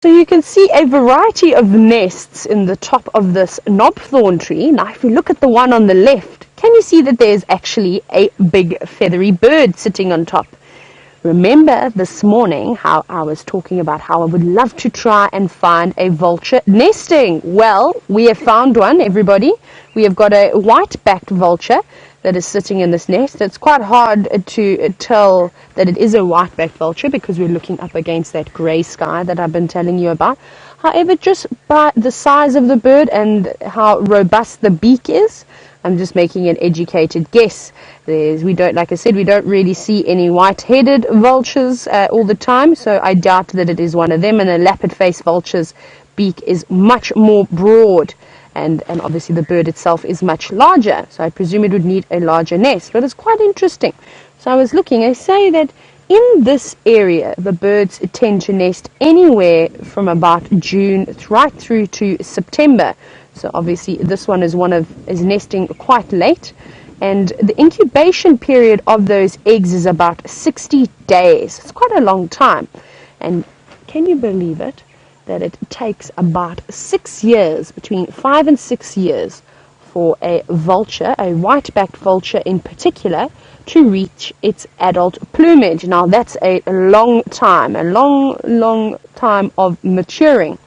So you can see a variety of nests in the top of this knobthorn tree. Now if you look at the one on the left, can you see that there's actually a big feathery bird sitting on top? Remember this morning how I was talking about how I would love to try and find a vulture nesting? Well, we have found one, everybody. We have got a white-backed vulture that is sitting in this nest. It's quite hard to tell that it is a white-backed vulture because we're looking up against that grey sky that I've been telling you about. However, just by the size of the bird and how robust the beak is, I'm just making an educated guess. Like I said, we don't really see any white-headed vultures all the time, so I doubt that it is one of them. And the lappet-faced vulture's beak is much more broad, and obviously the bird itself is much larger, so I presume it would need a larger nest. But it's quite interesting. So I was looking, I say that in this area, the birds tend to nest anywhere from about June right through to September. So obviously this one is nesting quite late, and the incubation period of those eggs is about 60 days. It's quite a long time. And can you believe it, that it takes about 6 years, between 5 and 6 years, for a vulture, a white-backed vulture in particular, to reach its adult plumage. Now that's a long time, a long time of maturing.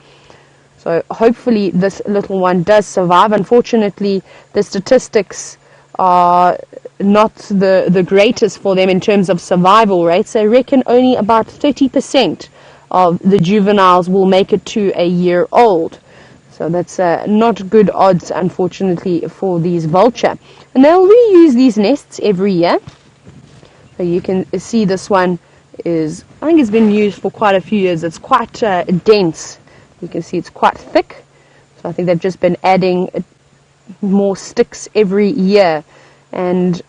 So hopefully this little one does survive. Unfortunately, the statistics are not the greatest for them in terms of survival rates. They reckon only about 30% of the juveniles will make it to a year old. So that's not good odds, unfortunately, for these vulture. And they'll reuse these nests every year. So you can see this one is, I think it's been used for quite a few years. It's quite dense. You can see it's quite thick. So I think they've just been adding more sticks every year. And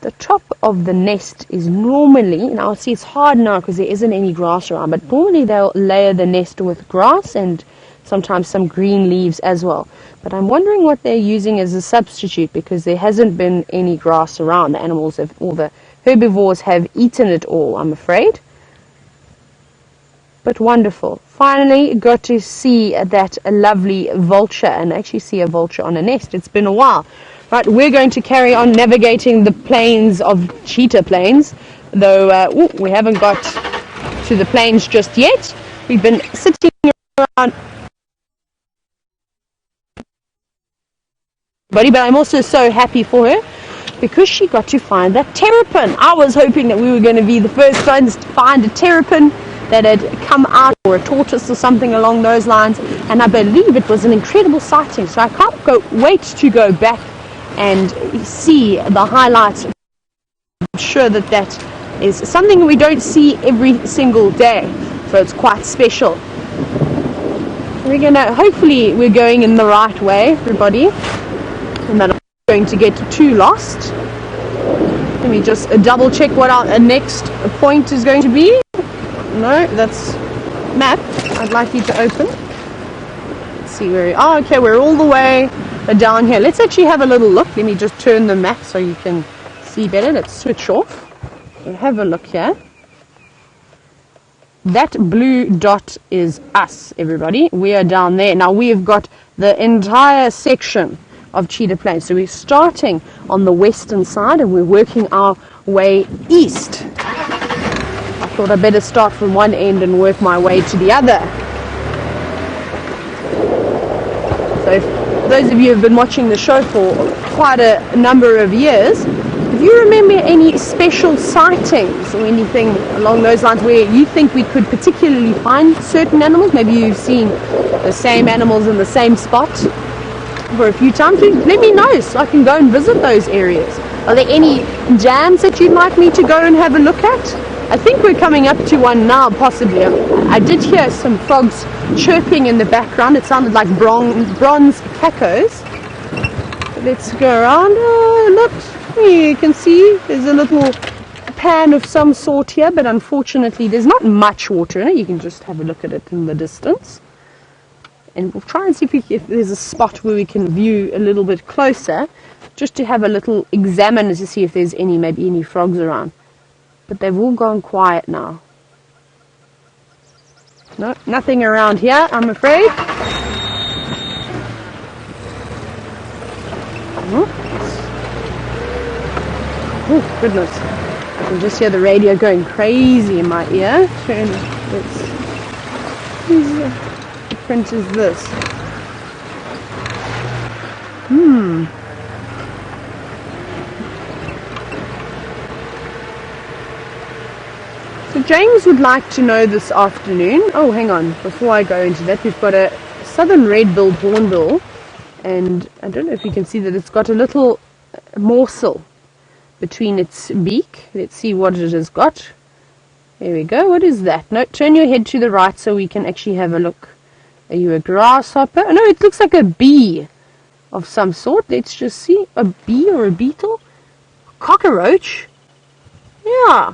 the top of the nest is normally, now see it's hard now because there isn't any grass around, but normally they'll layer the nest with grass and sometimes some green leaves as well. But I'm wondering what they're using as a substitute, because there hasn't been any grass around. The animals have, all the herbivores have eaten it all, I'm afraid. But wonderful. Finally got to see that lovely vulture, and actually see a vulture on a nest. It's been a while. Right, we're going to carry on navigating the plains of Cheetah Plains, though we haven't got to the plains just yet. We've been sitting around, but I'm also so happy for her because she got to find that terrapin. I was hoping that we were going to be the first ones to find a terrapin that had come out, or a tortoise or something along those lines, and I believe it was an incredible sighting. So I can't wait to go back and see the highlights. I'm sure that that is something we don't see every single day, so it's quite special. Hopefully we're going in the right way, everybody, and that I'm not going to get too lost. Let me just double check what our next point is going to be. No, that's map. I'd like you to open. Let's see where we are. Okay, we're all the way down here. Let's actually have a little look. Let me just turn the map so you can see better. Let's switch off. We'll have a look here. That blue dot is us, everybody. We are down there. Now we've got the entire section of Cheetah Plains. So we're starting on the western side and we're working our way east. I thought I'd better start from one end and work my way to the other. So if those of you who have been watching the show for quite a number of years, if you remember any special sightings or anything along those lines where you think we could particularly find certain animals, maybe you've seen the same animals in the same spot for a few times, let me know so I can go and visit those areas. Are there any jams that you'd like me to go and have a look at? I think we're coming up to one now, possibly. I did hear some frogs chirping in the background. It sounded like bronze cacos. Let's go around. Oh, look, you can see there's a little pan of some sort here, but unfortunately there's not much water in it. You can just have a look at it in the distance. And we'll try and see if there's a spot where we can view a little bit closer, just to have a little examine to see if there's maybe any frogs around. But they've all gone quiet now. No, nothing around here, I'm afraid. Oh, goodness. I can just hear the radio going crazy in my ear. Whose print is this? So James would like to know this afternoon. Oh, hang on. Before I go into that, we've got a southern red-billed hornbill. And I don't know if you can see that it's got a little morsel between its beak. Let's see what it has got. There we go. What is that? No, turn your head to the right so we can actually have a look. Are you a grasshopper? Oh, no, it looks like a bee of some sort. Let's just see. A bee or a beetle? Cockroach? Yeah.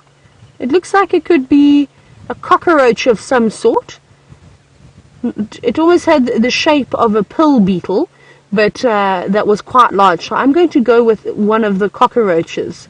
It looks like it could be a cockroach of some sort. It always had the shape of a pill beetle, but that was quite large. So I'm going to go with one of the cockroaches.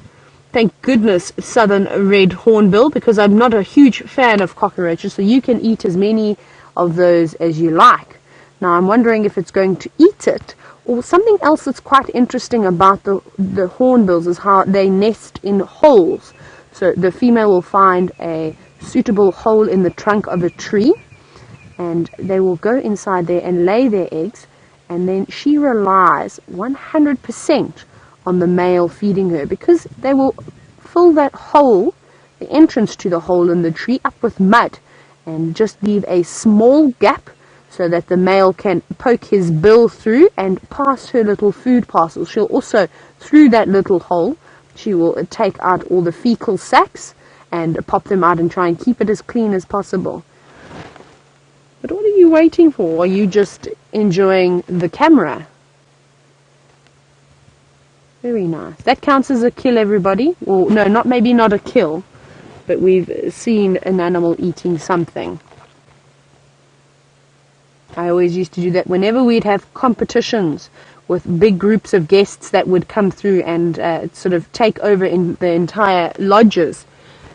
Thank goodness southern red hornbill, because I'm not a huge fan of cockroaches, so you can eat as many of those as you like. Now I'm wondering if it's going to eat it, or something else that's quite interesting about the hornbills is how they nest in holes. So the female will find a suitable hole in the trunk of a tree, and they will go inside there and lay their eggs, and then she relies 100% on the male feeding her, because they will fill that hole, the entrance to the hole in the tree, up with mud, and just leave a small gap so that the male can poke his bill through and pass her little food parcel. She'll also, through that little hole, she will take out all the fecal sacs and pop them out and try and keep it as clean as possible. But what are you waiting for? Are you just enjoying the camera? Very nice. That counts as a kill, everybody. Well, no, maybe not a kill, but we've seen an animal eating something. I always used to do that whenever we'd have competitions with big groups of guests that would come through and sort of take over in the entire lodges.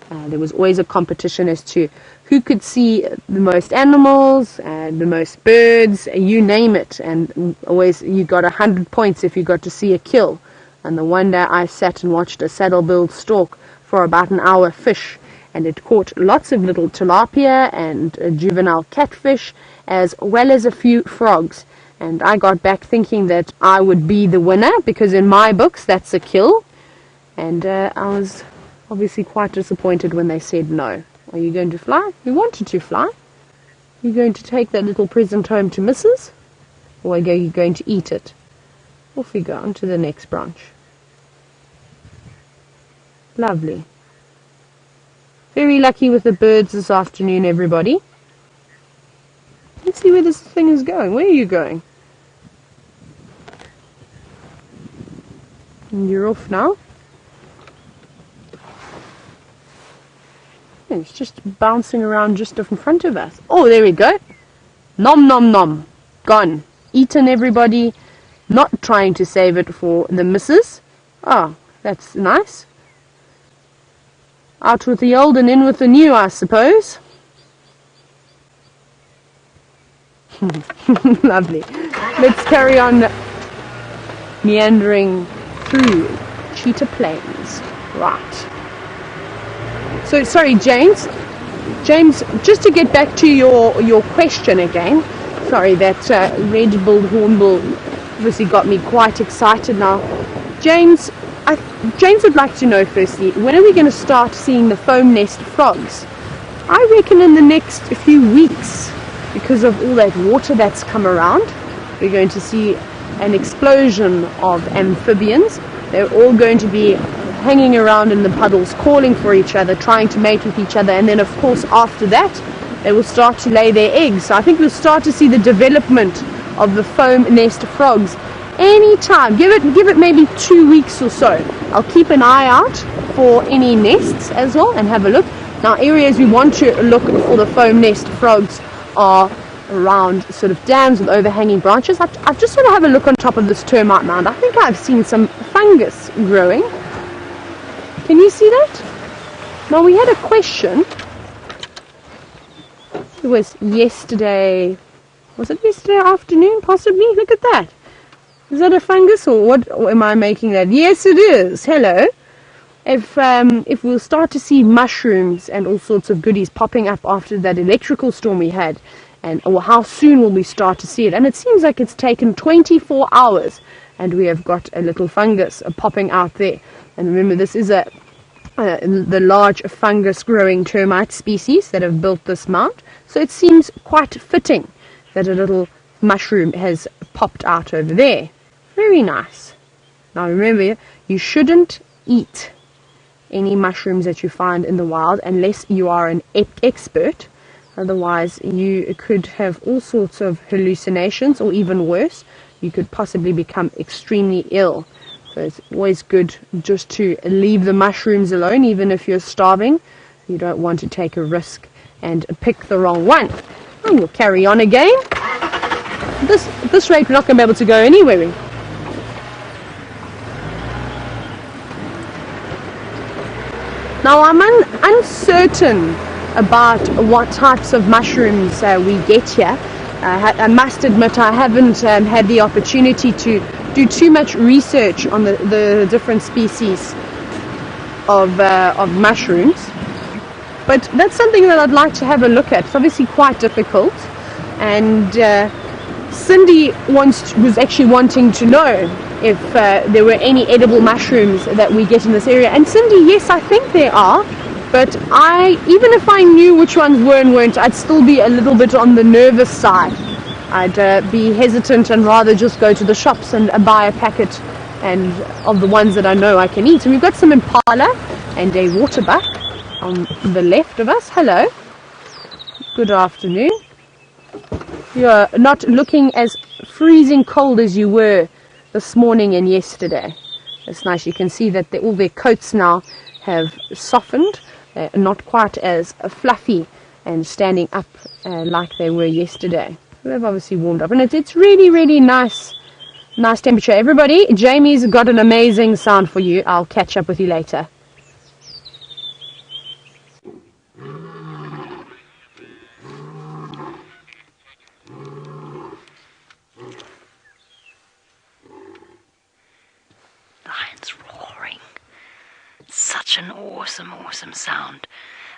There was always a competition as to who could see the most animals and the most birds, you name it, and always you got 100 points if you got to see a kill. And the one day I sat and watched a saddle-billed stork for about an hour fish, and it caught lots of little tilapia and juvenile catfish, as well as a few frogs. And I got back thinking that I would be the winner, because in my books that's a kill. And I was obviously quite disappointed when they said no. Are you going to fly? You wanted to fly. Are you going to take that little present home to Mrs.? Or are you going to eat it? Off we go on to the next branch. Lovely. Very lucky with the birds this afternoon, everybody. Let's see where this thing is going. Where are you going? And you're off now. It's just bouncing around just in front of us. Oh, there we go. Nom nom nom. Gone. Eaten, everybody. Not trying to save it for the missus. Oh, that's nice. Out with the old and in with the new, I suppose. Lovely. Let's carry on meandering through Cheetah Plains. Right. So, sorry, James. James, just to get back to your question again. Sorry, that red-billed hornbill obviously got me quite excited now. James would like to know, firstly, when are we going to start seeing the foam nest frogs? I reckon in the next few weeks, because of all that water that's come around. We're going to see an explosion of amphibians. They're all going to be hanging around in the puddles, calling for each other, trying to mate with each other, and then of course after that they will start to lay their eggs. So I think we'll start to see the development of the foam nest frogs any time. Give it maybe 2 weeks or so. I'll keep an eye out for any nests as well and have a look. Now, areas we want to look for the foam nest frogs are around sort of dams with overhanging branches. I just want to have a look on top of this termite mound. I think I've seen some fungus growing. Can you see that? Now, we had a question. it was yesterday. Was it yesterday afternoon, possibly? Look at that. Is that a fungus or what? Or am I making that? Yes, it is. Hello. If we'll start to see mushrooms and all sorts of goodies popping up after that electrical storm we had, or how soon will we start to see it? And it seems like it's taken 24 hours, and we have got a little fungus popping out there. And remember, this is the large fungus-growing termite species that have built this mound. So it seems quite fitting that a little mushroom has popped out over there. Very nice. Now remember, you shouldn't eat any mushrooms that you find in the wild unless you are an expert. Otherwise, you could have all sorts of hallucinations, or even worse, you could possibly become extremely ill. So it's always good just to leave the mushrooms alone, even if you're starving. You don't want to take a risk and pick the wrong one. And we'll carry on again. This rate, we're not going to be able to go anywhere. Now, I'm uncertain about what types of mushrooms we get here. I must admit I haven't had the opportunity to do too much research on the different species of mushrooms. But that's something that I'd like to have a look at. It's obviously quite difficult. And Cindy was actually wanting to know if there were any edible mushrooms that we get in this area. And Cindy, yes, I think there are. But even if I knew which ones were and weren't, I'd still be a little bit on the nervous side. I'd be hesitant and rather just go to the shops and buy a packet of the ones that I know I can eat. And we've got some impala and a waterbuck on the left of us. Hello. Good afternoon. You're not looking as freezing cold as you were this morning and yesterday. It's nice. You can see that all their coats now have softened. Not quite as fluffy and standing up like they were yesterday. They've obviously warmed up, and it's really, really nice temperature. Everybody, Jamie's got an amazing sound for you. I'll catch up with you later. Lions roaring. Such an awesome sound.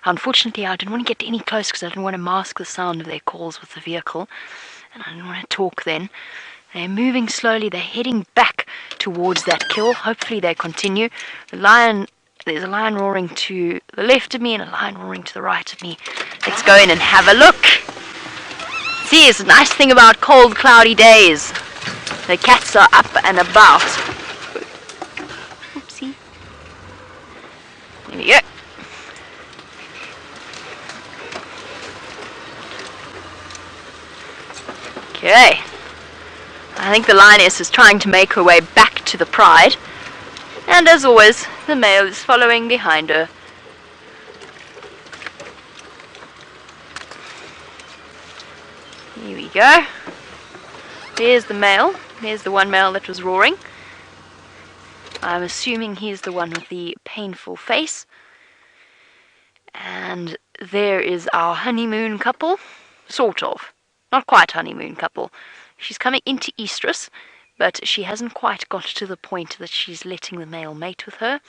Unfortunately, I didn't want to get any close because I didn't want to mask the sound of their calls with the vehicle, and I didn't want to talk then. They're moving slowly. They're heading back towards that kill. Hopefully they continue. There's a lion roaring to the left of me and a lion roaring to the right of me. Let's go in and have a look. See, it's a nice thing about cold, cloudy days. The cats are up and about. Oopsie. There we go. Okay. I think the lioness is trying to make her way back to the pride. And as always, the male is following behind her. Here we go. There's the male. There's the one male that was roaring. I'm assuming he's the one with the painful face. And there is our honeymoon couple. Sort of. Not quite honeymoon couple. She's coming into estrus, but she hasn't quite got to the point that she's letting the male mate with her.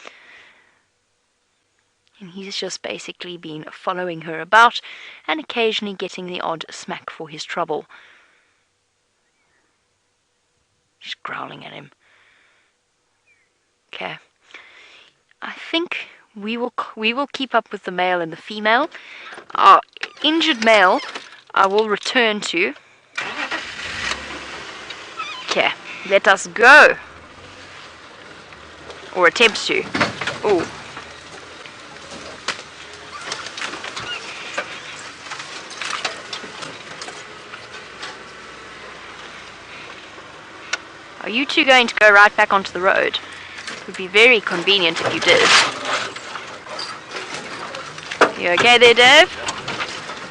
And he's just basically been following her about and occasionally getting the odd smack for his trouble. She's growling at him. Okay. I think we will keep up with the male and the female. Our injured male I will return to. Okay, let us go. Or attempt to. Ooh. Are you two going to go right back onto the road? It would be very convenient if you did. You okay there, Dave?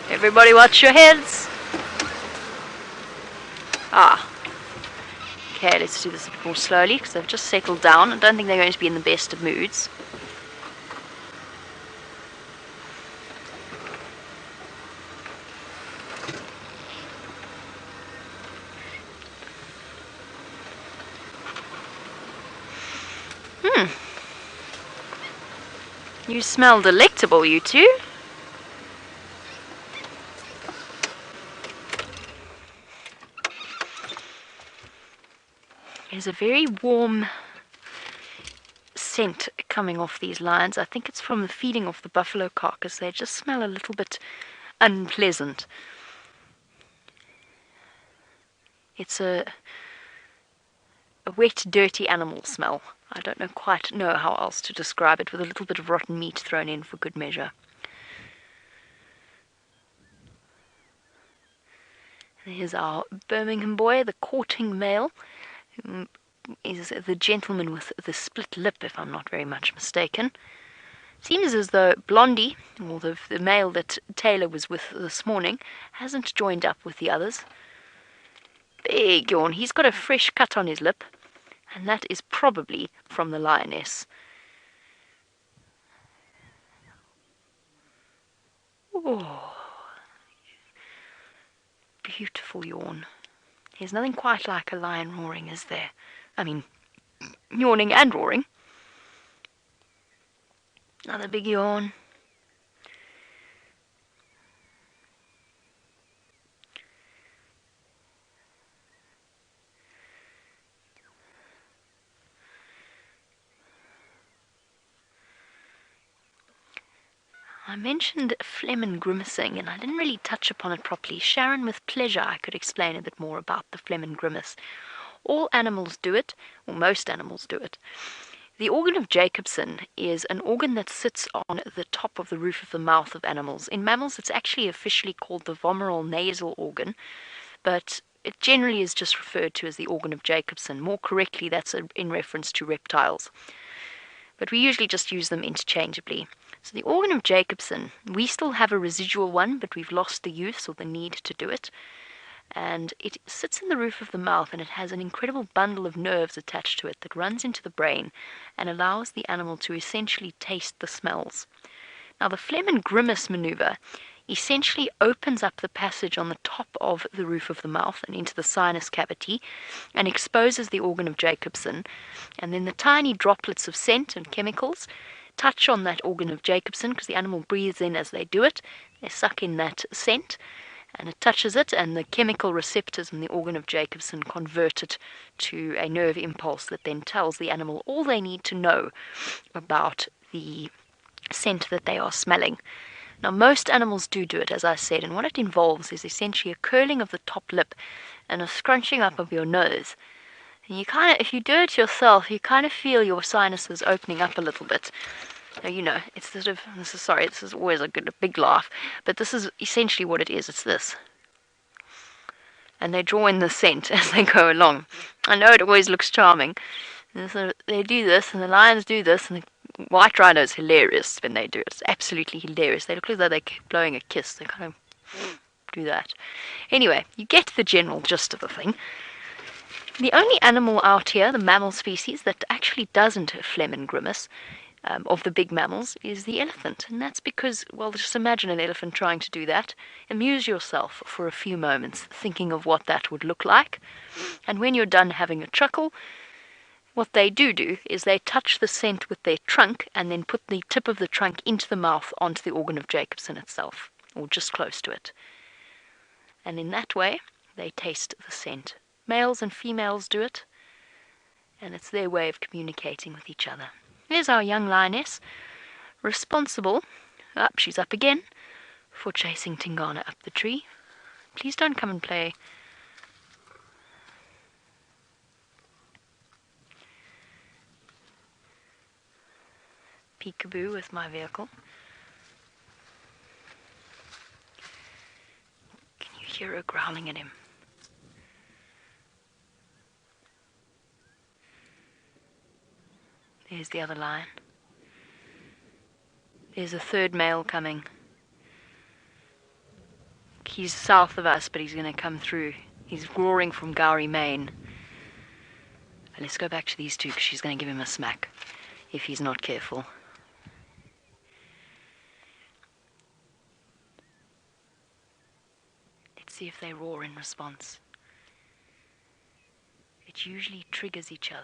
Everybody watch your heads. Okay, let's do this a bit more slowly because they've just settled down. I don't think they're going to be in the best of moods. You smell delectable, you two. There's a very warm scent coming off these lions. I think it's from the feeding off the buffalo carcass. They just smell a little bit unpleasant. It's a wet, dirty animal smell. I don't quite know how else to describe it, with a little bit of rotten meat thrown in for good measure. Here's our Birmingham boy, the courting male, who is the gentleman with the split lip, if I'm not very much mistaken. Seems as though Blondie, or the male that Tayla was with this morning, hasn't joined up with the others. Big yawn. He's got a fresh cut on his lip, and that is probably from the lioness. Oh, beautiful yawn. There's nothing quite like a lion roaring, is there? I mean, yawning and roaring. Another big yawn. I mentioned phlegm and grimacing, and I didn't really touch upon it properly. Sharon, with pleasure, I could explain a bit more about the phlegm and grimace. All animals do it, or most animals do it. The organ of Jacobson is an organ that sits on the top of the roof of the mouth of animals. In mammals, it's actually officially called the vomeral nasal organ, but it generally is just referred to as the organ of Jacobson. More correctly, that's in reference to reptiles, but we usually just use them interchangeably. So the organ of Jacobson, we still have a residual one, but we've lost the use or the need to do it. And it sits in the roof of the mouth, and it has an incredible bundle of nerves attached to it that runs into the brain and allows the animal to essentially taste the smells. Now, the phlegm and grimace maneuver essentially opens up the passage on the top of the roof of the mouth and into the sinus cavity and exposes the organ of Jacobson, and then the tiny droplets of scent and chemicals touch on that organ of Jacobson, because the animal breathes in as they do it. They suck in that scent, and it touches it, and the chemical receptors in the organ of Jacobson convert it to a nerve impulse that then tells the animal all they need to know about the scent that they are smelling. Now, most animals do it, as I said, and what it involves is essentially a curling of the top lip and a scrunching up of your nose. And you kind of, if you do it yourself, you kind of feel your sinuses opening up a little bit. Now, you know, it's sort of, this is always a big laugh, but this is essentially what it is. It's this. And they draw in the scent as they go along. I know it always looks charming. And so they do this, and the lions do this, and the white rhino is hilarious when they do it. It's absolutely hilarious. They look as though they're blowing a kiss. They kind of do that. Anyway, you get the general gist of the thing. The only animal out here, the mammal species, that actually doesn't phlegm and grimace of the big mammals is the elephant. And that's because, well, just imagine an elephant trying to do that. Amuse yourself for a few moments thinking of what that would look like. And when you're done having a chuckle, what they do is they touch the scent with their trunk and then put the tip of the trunk into the mouth onto the organ of Jacobson itself, or just close to it. And in that way, they taste the scent. Males and females do it, and it's their way of communicating with each other. Here's our young lioness, responsible, she's up again, for chasing Tingana up the tree. Please don't come and play. Peekaboo with my vehicle. Can you hear her growling at him? There's the other lion. There's a third male coming. He's south of us, but he's going to come through. He's roaring from Gowrie, Maine. And let's go back to these two, because she's going to give him a smack if he's not careful. Let's see if they roar in response. It usually triggers each other.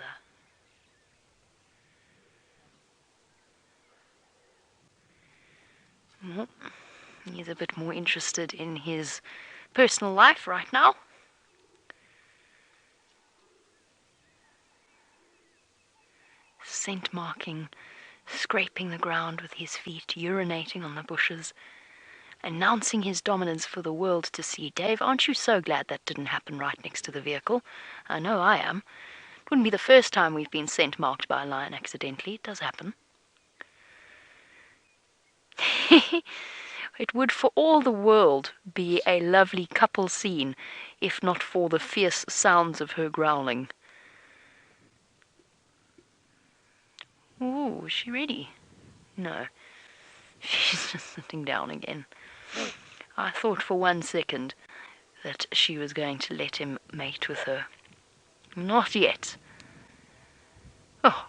Well, he's a bit more interested in his personal life right now. Scent marking, scraping the ground with his feet, urinating on the bushes, announcing his dominance for the world to see. Dave, aren't you so glad that didn't happen right next to the vehicle? I know I am. It wouldn't be the first time we've been scent marked by a lion accidentally. It does happen. It would for all the world be a lovely couple scene, if not for the fierce sounds of her growling. Ooh, is she ready? No. She's just sitting down again. I thought for 1 second that she was going to let him mate with her. Not yet. Oh,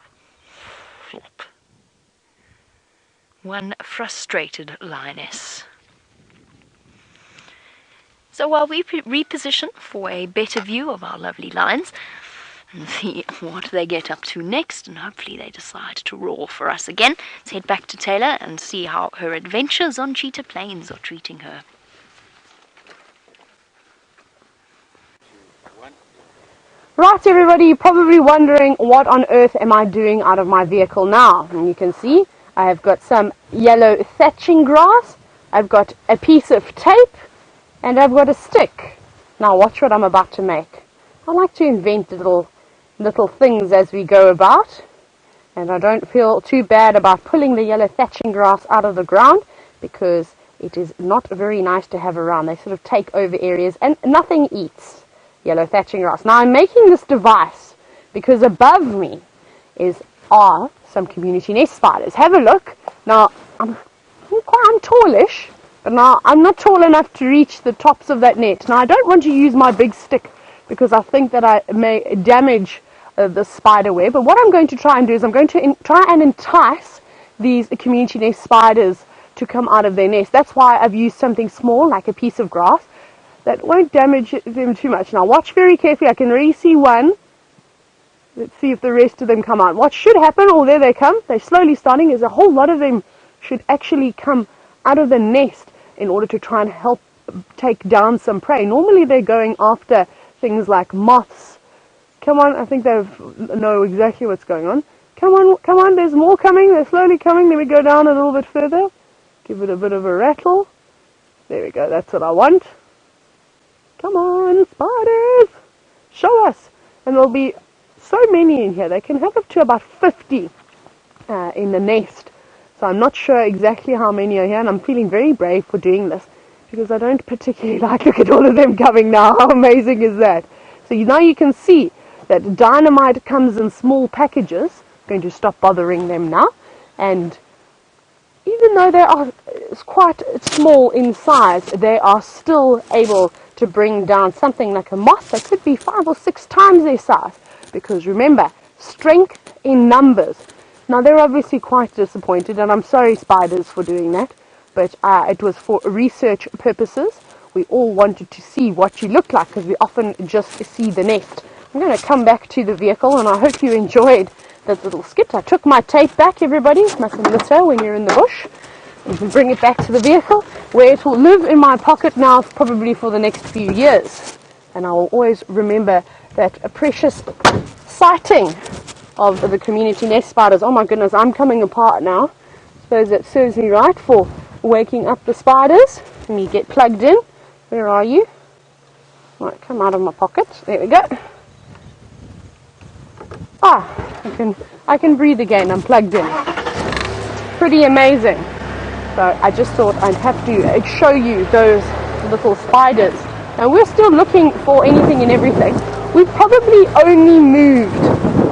flop. One frustrated lioness. So while we reposition for a better view of our lovely lions and see what they get up to next, and hopefully they decide to roar for us again, let's head back to Tayla and see how her adventures on Cheetah Plains are treating her. Right, everybody, you're probably wondering what on earth am I doing out of my vehicle now? And you can see I have got some yellow thatching grass, I've got a piece of tape, and I've got a stick. Now watch what I'm about to make. I like to invent little things as we go about, and I don't feel too bad about pulling the yellow thatching grass out of the ground, because it is not very nice to have around. They sort of take over areas and nothing eats yellow thatching grass. Now I'm making this device because above me are some community nest spiders. Have a look. Now I'm tallish, but now I'm not tall enough to reach the tops of that net. Now I don't want to use my big stick because I think that I may damage the spider web. But what I'm going to try and do is I'm going to try and entice these community nest spiders to come out of their nest. That's why I've used something small like a piece of grass that won't damage them too much. Now watch very carefully. I can already see one. Let's see if the rest of them come out. What should happen, oh there they come, they're slowly starting, is a whole lot of them should actually come out of the nest in order to try and help take down some prey. Normally they're going after things like moths. Come on, I think they know exactly what's going on. Come on, there's more coming, they're slowly coming. Let me go down a little bit further. Give it a bit of a rattle. There we go, that's what I want. Come on, spiders! Show us! And there'll be so many in here. They can have up to about 50 in the nest. So I'm not sure exactly how many are here, and I'm feeling very brave for doing this because I don't particularly like, look at all of them coming now. How amazing is that? So now you can see that dynamite comes in small packages. I'm going to stop bothering them now. And even though they are quite small in size, they are still able to bring down something like a moth that could be 5 or 6 times their size. Because remember, strength in numbers. Now they're obviously quite disappointed, and I'm sorry spiders for doing that, but it was for research purposes. We all wanted to see what you look like because we often just see the nest. I'm going to come back to the vehicle, and I hope you enjoyed that little skit. I took my tape back, everybody. Mustn't litter when you're in the bush. You can bring it back to the vehicle, where it will live in my pocket now probably for the next few years. And I will always remember that a precious sighting of the community nest spiders. Oh my goodness, I'm coming apart now. I suppose that serves me right for waking up the spiders. Let me get plugged in. Where are you? Right, come out of my pocket. There we go. I can breathe again. I'm plugged in. Pretty amazing. So I just thought I'd have to show you those little spiders. Now we're still looking for anything and everything. We've probably only moved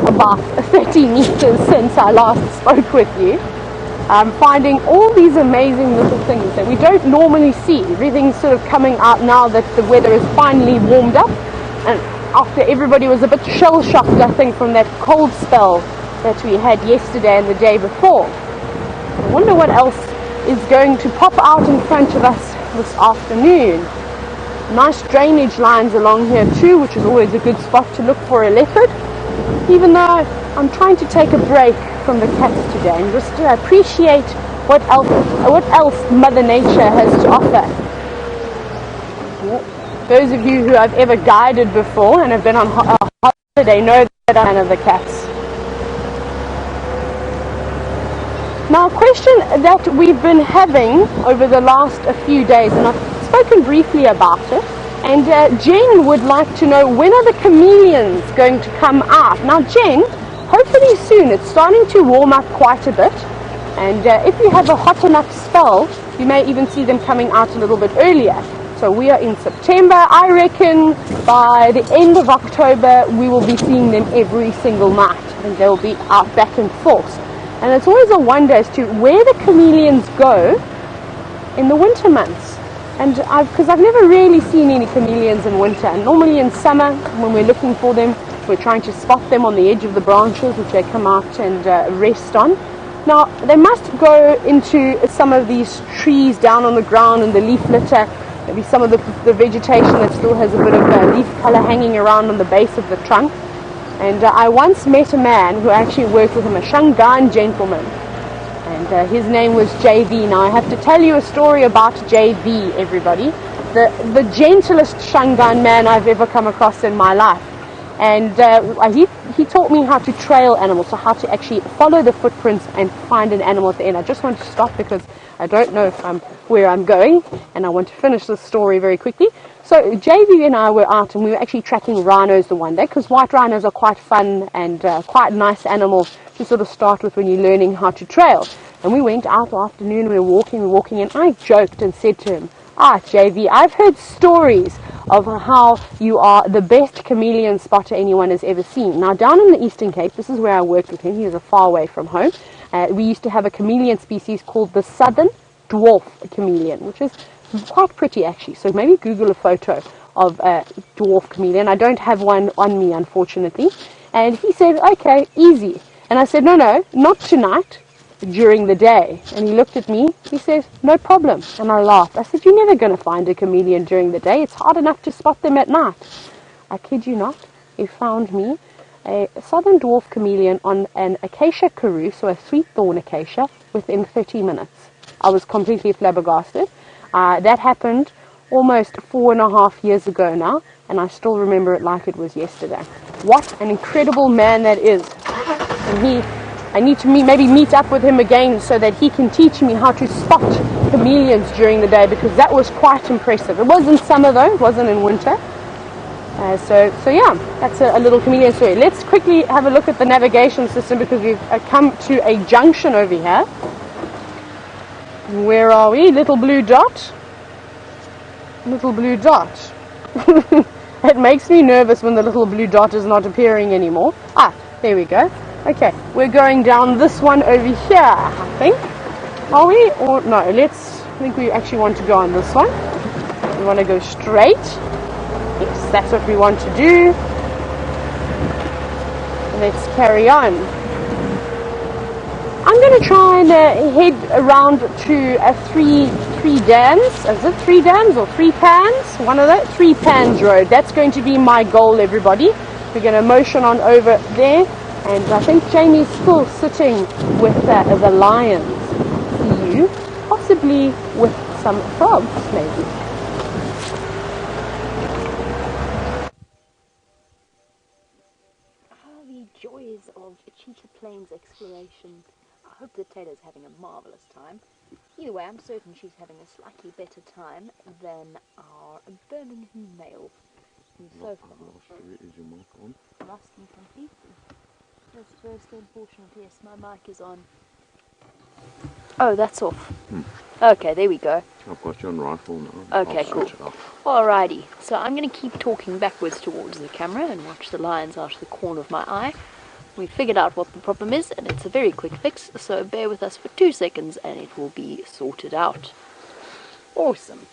about 30 meters since I last spoke with you. I'm finding all these amazing little things that we don't normally see. Everything's sort of coming out now that the weather is finally warmed up, and after everybody was a bit shell-shocked, I think, from that cold spell that we had yesterday and the day before. I wonder what else is going to pop out in front of us this afternoon. Nice drainage lines along here too, which is always a good spot to look for a leopard. Even though I'm trying to take a break from the cats today and just appreciate what else Mother Nature has to offer. Those of you who I've ever guided before and have been on holiday know that I'm one of the cats. Now, a question that we've been having over the last few days, and I've spoken briefly about it, and Jen would like to know, when are the chameleons going to come out? Now, Jen, hopefully soon. It's starting to warm up quite a bit, and if you have a hot enough spell, you may even see them coming out a little bit earlier. So we are in September. I reckon by the end of October we will be seeing them every single night, and they'll be out back and forth. And it's always a wonder as to where the chameleons go in the winter months. And because I've never really seen any chameleons in winter, and normally in summer when we're looking for them, we're trying to spot them on the edge of the branches which they come out and rest on. Now, they must go into some of these trees down on the ground and the leaf litter, maybe some of the vegetation that still has a bit of leaf color hanging around on the base of the trunk. And I once met a man who actually worked with him, a Shangaan gentleman, and his name was JV. Now I have to tell you a story about JV, everybody. The gentlest Shangaan man I've ever come across in my life. And he taught me how to trail animals, so how to actually follow the footprints and find an animal at the end. I just want to stop because I don't know if where I'm going, and I want to finish this story very quickly. So JV and I were out, and we were actually tracking rhinos the one day, because white rhinos are quite fun and quite nice animals to sort of start with when you're learning how to trail. And we went out afternoon, we were walking, and I joked and said to him, JV, I've heard stories of how you are the best chameleon spotter anyone has ever seen. Now, down in the Eastern Cape, this is where I worked with him. He was a far away from home. We used to have a chameleon species called the southern dwarf chameleon, which is quite pretty actually. So maybe Google a photo of a dwarf chameleon. I don't have one on me, unfortunately. And he said, okay, easy. And I said, no, not tonight, during the day. And he looked at me, he said, no problem. And I laughed. I said, you're never going to find a chameleon during the day. It's hard enough to spot them at night. I kid you not, he found me a southern dwarf chameleon on an acacia karoo, so a sweet thorn acacia, within 30 minutes. I was completely flabbergasted. That happened almost 4.5 years ago now, and I still remember it like it was yesterday. What an incredible man that is. And I need to maybe meet up with him again so that he can teach me how to spot chameleons during the day, because that was quite impressive. It was in summer though, it wasn't in winter. So yeah, that's a little chameleon story. Let's quickly have a look at the navigation system, because we've come to a junction over here. Where are we? Little blue dot. Little blue dot. It makes me nervous when the little blue dot is not appearing anymore. There we go. Okay, we're going down this one over here, I think. Are we? Or no, I think we actually want to go on this one. We want to go straight. Yes, that's what we want to do. Let's carry on. I'm going to try and head around to three dams. Is it 3 dams or 3 pans? One of the 3 pans road. That's going to be my goal, everybody. We're going to motion on over there. And I think Jamie's still sitting with the lions. See you. Possibly with some frogs, maybe. The joys of Cheetah Plains exploration. I hope that Tayla's having a marvellous time. Either way, I'm certain she's having a slightly better time than our Birmingham male. So far. Is your mic on? Lost me completely. That's first, unfortunately. Yes, my mic is on. Oh, that's off. Okay, there we go. I've got you on rifle now. Okay, cool. Alrighty, so I'm going to keep talking backwards towards the camera and watch the lions out of the corner of my eye. We figured out what the problem is, and it's a very quick fix, so bear with us for 2 seconds and it will be sorted out. Awesome.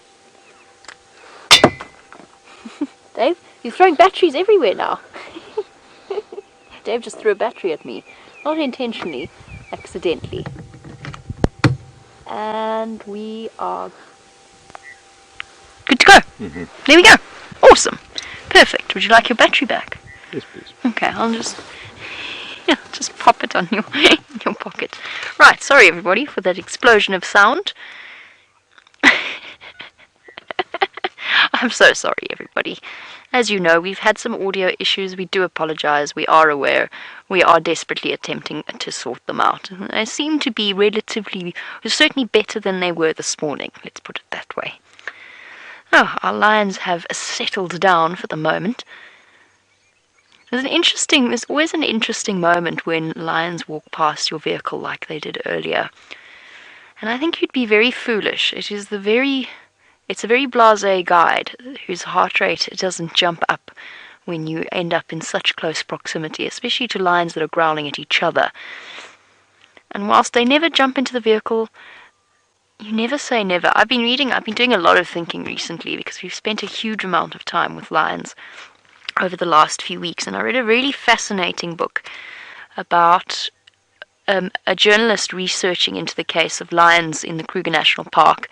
Dave, you're throwing batteries everywhere now. Dave just threw a battery at me. Not intentionally, accidentally. And we are good to go. There we go. Awesome. Perfect. Would you like your battery back? Yes, please. Okay, I'll just... Yeah, just pop it on your in your pocket. Right, sorry everybody for that explosion of sound. I'm so sorry everybody. As you know, we've had some audio issues. We do apologize. We are aware. We are desperately attempting to sort them out. They seem to be certainly better than they were this morning. Let's put it that way. Oh, our lions have settled down for the moment. There's always an interesting moment when lions walk past your vehicle like they did earlier. And I think you'd be very foolish. It's a very blasé guide whose heart rate doesn't jump up when you end up in such close proximity, especially to lions that are growling at each other. And whilst they never jump into the vehicle, you never say never. I've been doing a lot of thinking recently because we've spent a huge amount of time with lions over the last few weeks, and I read a really fascinating book about a journalist researching into the case of lions in the Kruger National Park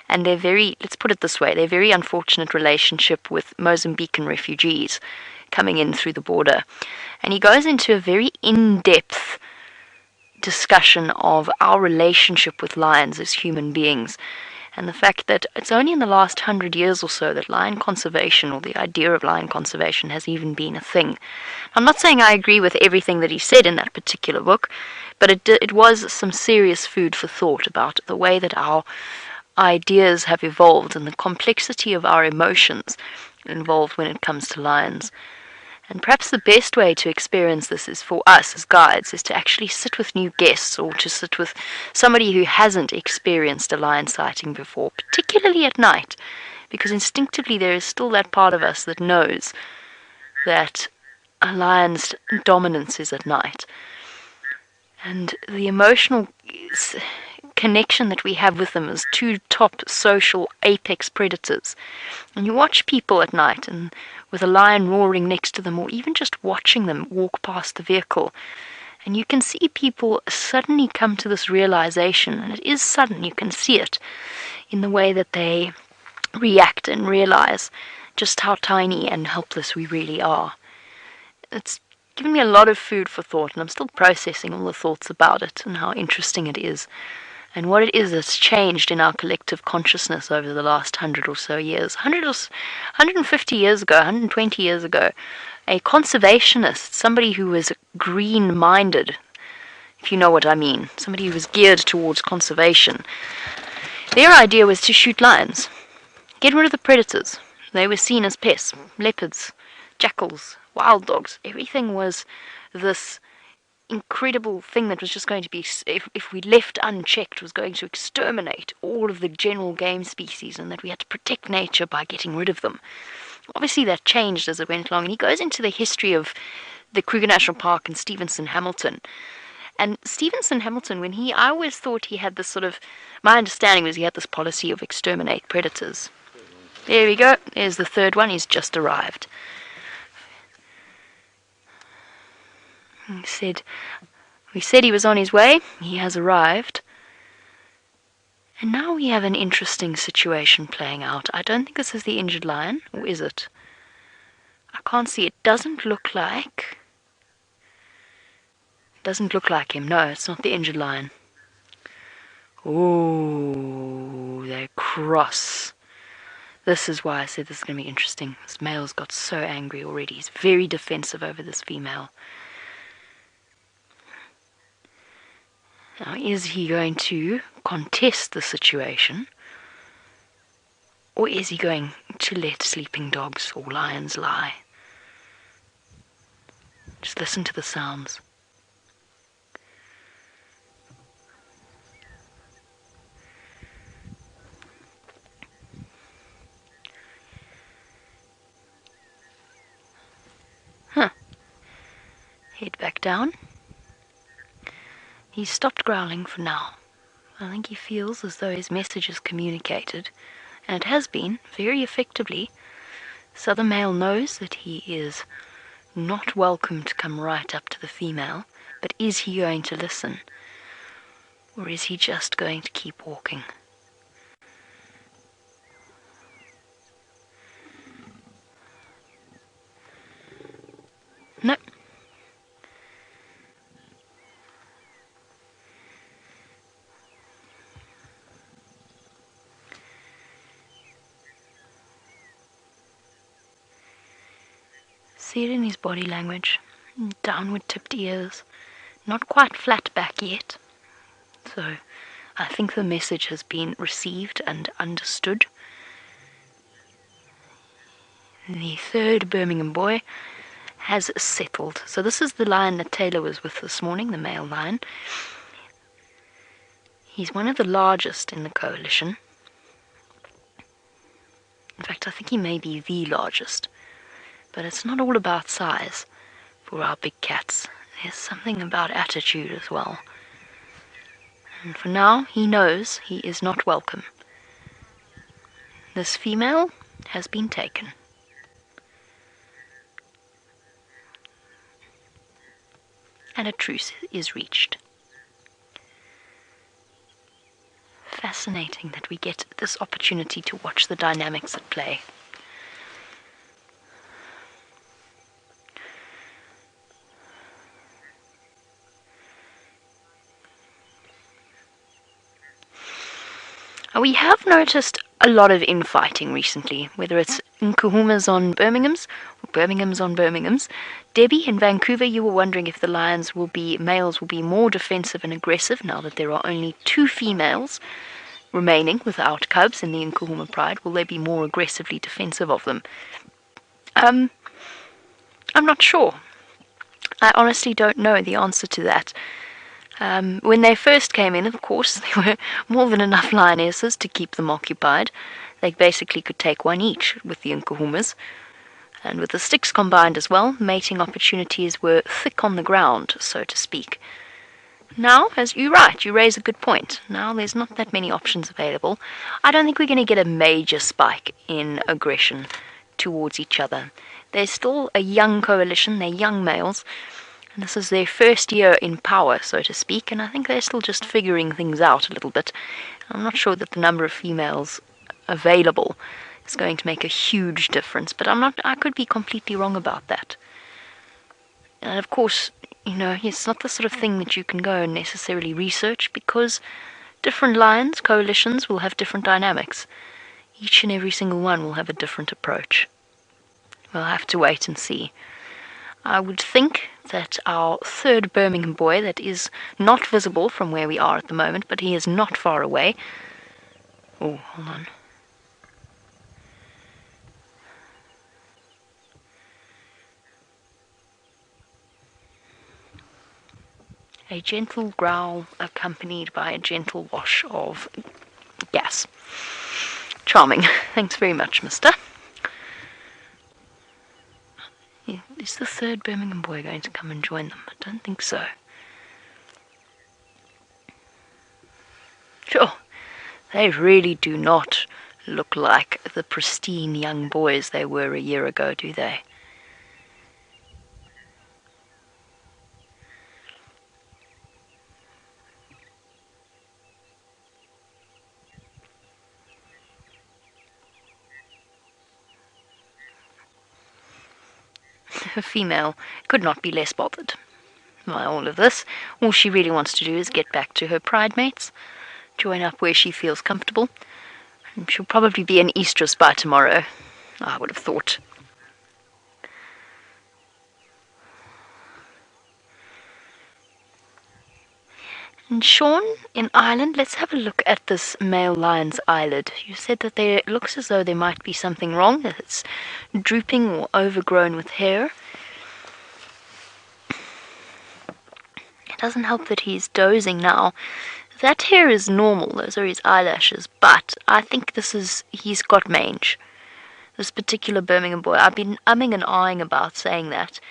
and let's put it this way, their very unfortunate relationship with Mozambican refugees coming in through the border. And he goes into a very in-depth discussion of our relationship with lions as human beings, and the fact that it's only in the last 100 years or so that lion conservation, or the idea of lion conservation, has even been a thing. I'm not saying I agree with everything that he said in that particular book, but it was some serious food for thought about the way that our ideas have evolved and the complexity of our emotions involved when it comes to lions. And perhaps the best way to experience this is for us as guides, is to actually sit with new guests or to sit with somebody who hasn't experienced a lion sighting before, particularly at night, because instinctively there is still that part of us that knows that a lion's dominance is at night. And the emotional connection that we have with them as two top social apex predators. And you watch people at night and with a lion roaring next to them, or even just watching them walk past the vehicle, and you can see people suddenly come to this realization, and it is sudden, you can see it in the way that they react and realize just how tiny and helpless we really are. It's given me a lot of food for thought, and I'm still processing all the thoughts about it and how interesting it is, and what it is that's changed in our collective consciousness over the last 100 or so years. 150 years ago, 120 years ago, a conservationist, somebody who was green-minded, if you know what I mean, somebody who was geared towards conservation, their idea was to shoot lions, get rid of the predators. They were seen as pests, leopards, jackals, wild dogs. Everything was this incredible thing that was just going to be, if we left unchecked, was going to exterminate all of the general game species, and that we had to protect nature by getting rid of them. Obviously that changed as it went along, and he goes into the history of the Kruger National Park and Stevenson Hamilton. And Stevenson Hamilton, I always thought he had this sort of, my understanding was he had this policy of exterminate predators. There we go, there's the third one, he's just arrived. We said he was on his way. He has arrived. And now we have an interesting situation playing out. I don't think this is the injured lion, or is it? I can't see. It doesn't look like him. No, it's not the injured lion. Oh, they're cross. This is why I said this is going to be interesting. This male's got so angry already. He's very defensive over this female. Now, is he going to contest the situation, or is he going to let sleeping dogs or lions lie? Just listen to the sounds. Head back down. He's stopped growling for now. I think he feels as though his message is communicated, and it has been, very effectively. This other male knows that he is not welcome to come right up to the female, but is he going to listen? Or is he just going to keep walking? No. See it in his body language. Downward tipped ears. Not quite flat back yet. So I think the message has been received and understood. The third Birmingham boy has settled. So this is the lion that Tayla was with this morning, the male lion. He's one of the largest in the coalition. In fact, I think he may be the largest. But it's not all about size for our big cats. There's something about attitude as well. And for now, he knows he is not welcome. This female has been taken. And a truce is reached. Fascinating that we get this opportunity to watch the dynamics at play. We have noticed a lot of infighting recently, whether it's Nkuhumas on Birmingham's or Birmingham's on Birmingham's. Debbie in Vancouver, you were wondering if the males will be more defensive and aggressive now that there are only 2 females remaining without cubs in the Nkuhuma pride. Will they be more aggressively defensive of them? I'm not sure. I honestly don't know the answer to that. When they first came in, of course, there were more than enough lionesses to keep them occupied. They basically could take one each with the Nkuhumas. And with the sticks combined as well, mating opportunities were thick on the ground, so to speak. Now, as you raise a good point. Now there's not that many options available. I don't think we're going to get a major spike in aggression towards each other. They're still a young coalition, they're young males. And this is their first year in power, so to speak, and I think they're still just figuring things out a little bit. I'm not sure that the number of females available is going to make a huge difference, but I could be completely wrong about that. And of course, it's not the sort of thing that you can go and necessarily research, because different lions, coalitions, will have different dynamics. Each and every single one will have a different approach. We'll have to wait and see. I would think that our third Birmingham boy, that is not visible from where we are at the moment, but he is not far away. Oh, hold on. A gentle growl accompanied by a gentle wash of gas. Charming. Thanks very much, mister. Is the third Birmingham boy going to come and join them? I don't think so. Sure, they really do not look like the pristine young boys they were a year ago, do they? A female could not be less bothered by all of this. All she really wants to do is get back to her pride mates, join up where she feels comfortable, and she'll probably be in estrus by tomorrow, I would have thought. And Sean, in Ireland, let's have a look at this male lion's eyelid. You said that it looks as though there might be something wrong, that it's drooping or overgrown with hair. It doesn't help that he's dozing now. That hair is normal, those are his eyelashes, but I think he's got mange. This particular Birmingham boy, I've been umming and ahhing about saying that,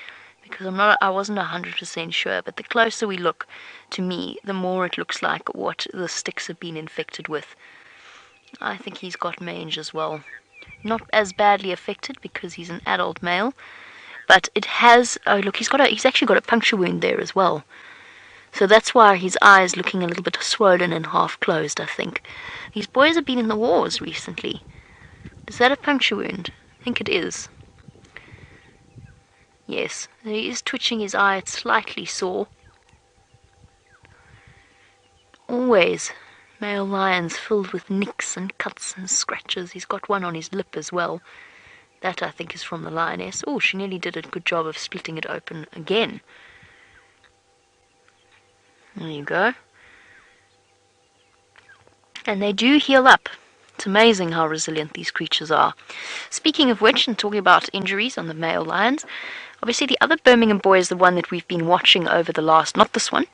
because I wasn't 100% sure, but the closer we look, to me, the more it looks like what the sticks have been infected with. I think he's got mange as well. Not as badly affected because he's an adult male, but it has, oh look, he's actually got a puncture wound there as well. So that's why his eye is looking a little bit swollen and half closed, I think. These boys have been in the wars recently. Is that a puncture wound? I think it is. Yes, he is twitching his eye, it's slightly sore. Always male lions filled with nicks and cuts and scratches. He's got one on his lip as well. That, I think, is from the lioness. Oh, she nearly did a good job of splitting it open again. There you go. And they do heal up. It's amazing how resilient these creatures are. Speaking of which, and talking about injuries on the male lions, obviously the other Birmingham boy is the one that we've been watching over the last, not this one,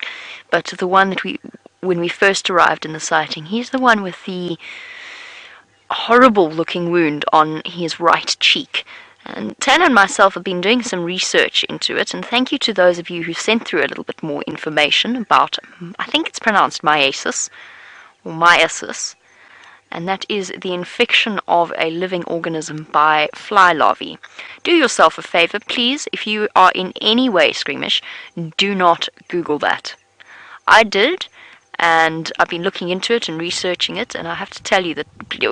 but the one that when we first arrived in the sighting, he's the one with the horrible looking wound on his right cheek. And Tayla and myself have been doing some research into it, and thank you to those of you who sent through a little bit more information about, I think it's pronounced myiasis, or myiasis, and that is the infection of a living organism by fly larvae. Do yourself a favor, please, if you are in any way squeamish, do not Google that. I did, and I've been looking into it and researching it, and I have to tell you that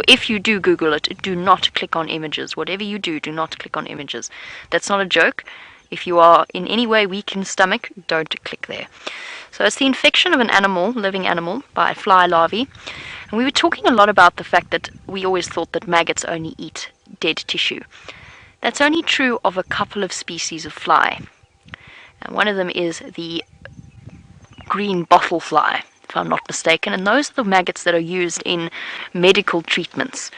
if you do Google it, do not click on images. Whatever you do, do not click on images. That's not a joke. If you are in any way weak in stomach, don't click there. So it's the infection of an animal, living animal, by fly larvae. And we were talking a lot about the fact that we always thought that maggots only eat dead tissue. That's only true of a couple of species of fly. And one of them is the green bottle fly, if I'm not mistaken. And those are the maggots that are used in medical treatments,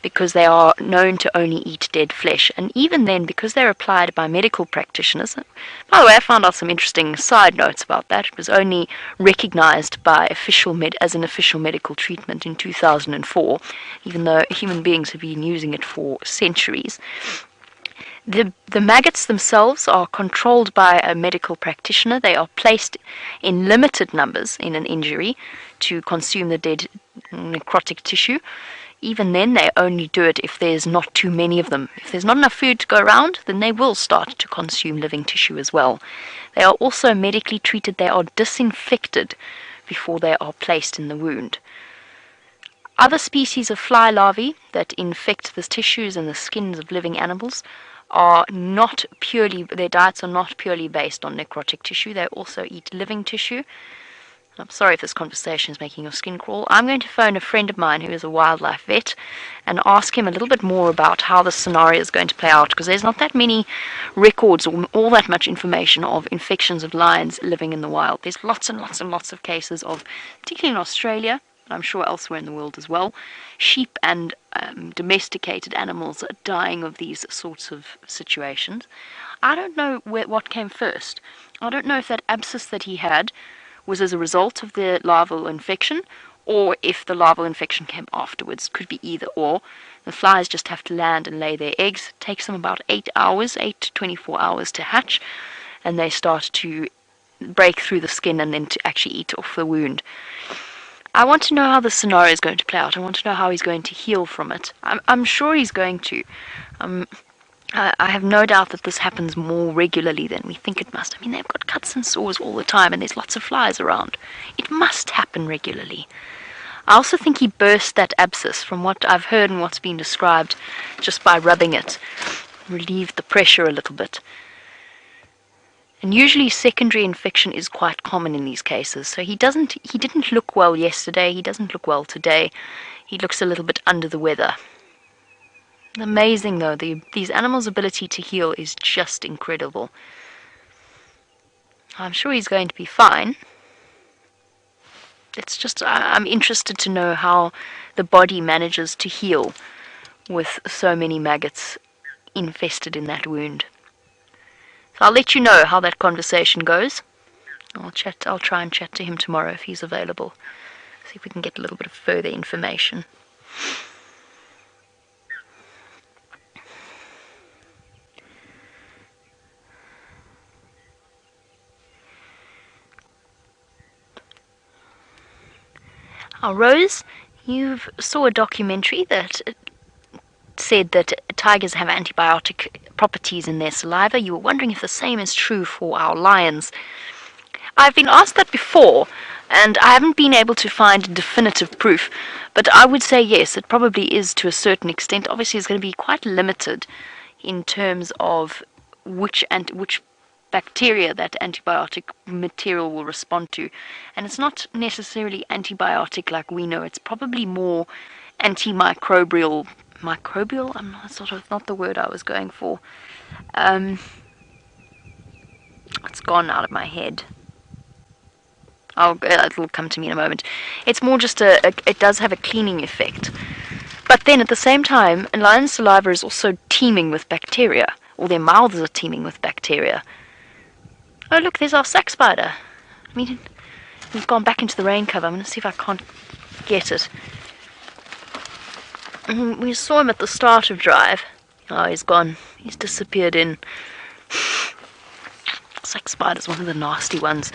because they are known to only eat dead flesh. And even then, because they're applied by medical practitioners, by the way, I found out some interesting side notes about that. It was only recognized by as an official medical treatment in 2004, even though human beings have been using it for centuries. The maggots themselves are controlled by a medical practitioner. They are placed in limited numbers in an injury to consume the dead necrotic tissue. Even then, they only do it if there's not too many of them. If there's not enough food to go around, then they will start to consume living tissue as well. They are also medically treated. They are disinfected before they are placed in the wound. Other species of fly larvae that infect the tissues and the skins of living animals are not purely, their diets are not purely based on necrotic tissue. They also eat living tissue. I'm sorry if this conversation is making your skin crawl. I'm going to phone a friend of mine who is a wildlife vet and ask him a little bit more about how the scenario is going to play out, because there's not that many records or all that much information of infections of lions living in the wild. There's lots and lots and lots of cases of, particularly in Australia, and I'm sure elsewhere in the world as well, sheep and domesticated animals are dying of these sorts of situations. I don't know what came first. I don't know if that abscess that he had was as a result of the larval infection, or if the larval infection came afterwards. Could be either or. The flies just have to land and lay their eggs. It takes them about 8 to 24 hours to hatch, and they start to break through the skin and then to actually eat off the wound. I want to know how the scenario is going to play out. I want to know how he's going to heal from it. I'm sure he's going to. I have no doubt that this happens more regularly than we think it must. I mean, they've got cuts and sores all the time, and there's lots of flies around. It must happen regularly. I also think he burst that abscess, from what I've heard and what's been described, just by rubbing it. Relieved the pressure a little bit. And usually secondary infection is quite common in these cases. So he didn't look well yesterday, he doesn't look well today. He looks a little bit under the weather. Amazing though, these animals' ability to heal is just incredible. I'm sure he's going to be fine. It's just, I'm interested to know how the body manages to heal with so many maggots infested in that wound. So I'll let you know how that conversation goes. I'll try and chat to him tomorrow if he's available. See if we can get a little bit of further information. Rose, you saw a documentary that said that tigers have antibiotic properties in their saliva. You were wondering if the same is true for our lions. I've been asked that before, and I haven't been able to find definitive proof, but I would say yes, it probably is to a certain extent. Obviously, it's going to be quite limited in terms of which bacteria that antibiotic material will respond to. And it's not necessarily antibiotic like we know. It's probably more antimicrobial microbial. That's sort of not the word I was going for. It's gone out of my head. It'll come to me in a moment. It's more just it does have a cleaning effect. But then at the same time, lions' saliva is also teeming with bacteria, or their mouths are teeming with bacteria. Oh look, there's our sack spider. I mean, he's gone back into the rain cover. I'm going to see if I can't get it. We saw him at the start of drive. Oh, he's gone. He's disappeared in. Sack spider's one of the nasty ones.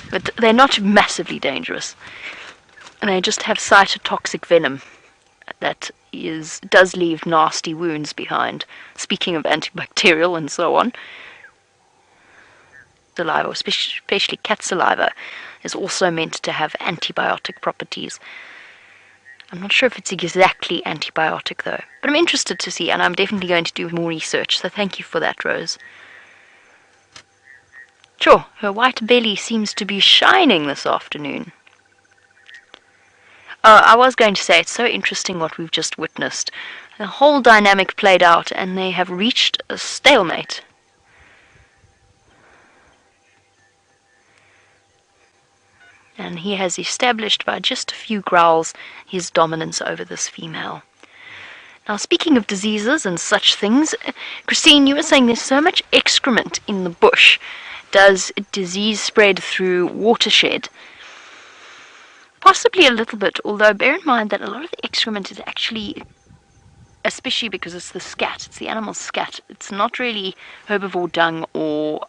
But they're not massively dangerous. And they just have cytotoxic venom that does leave nasty wounds behind. Speaking of antibacterial and so on, saliva, especially cat saliva, is also meant to have antibiotic properties. I'm not sure if it's exactly antibiotic though, but I'm interested to see, and I'm definitely going to do more research, so thank you for that, Rose. Sure, her white belly seems to be shining this afternoon. I was going to say, it's so interesting what we've just witnessed. The whole dynamic played out, and they have reached a stalemate. And he has established by just a few growls his dominance over this female. Now, speaking of diseases and such things, Christine, you were saying there's so much excrement in the bush. Does disease spread through watershed? Possibly a little bit, although bear in mind that a lot of the excrement is actually, especially because it's the scat, it's the animal's scat, it's not really herbivore dung or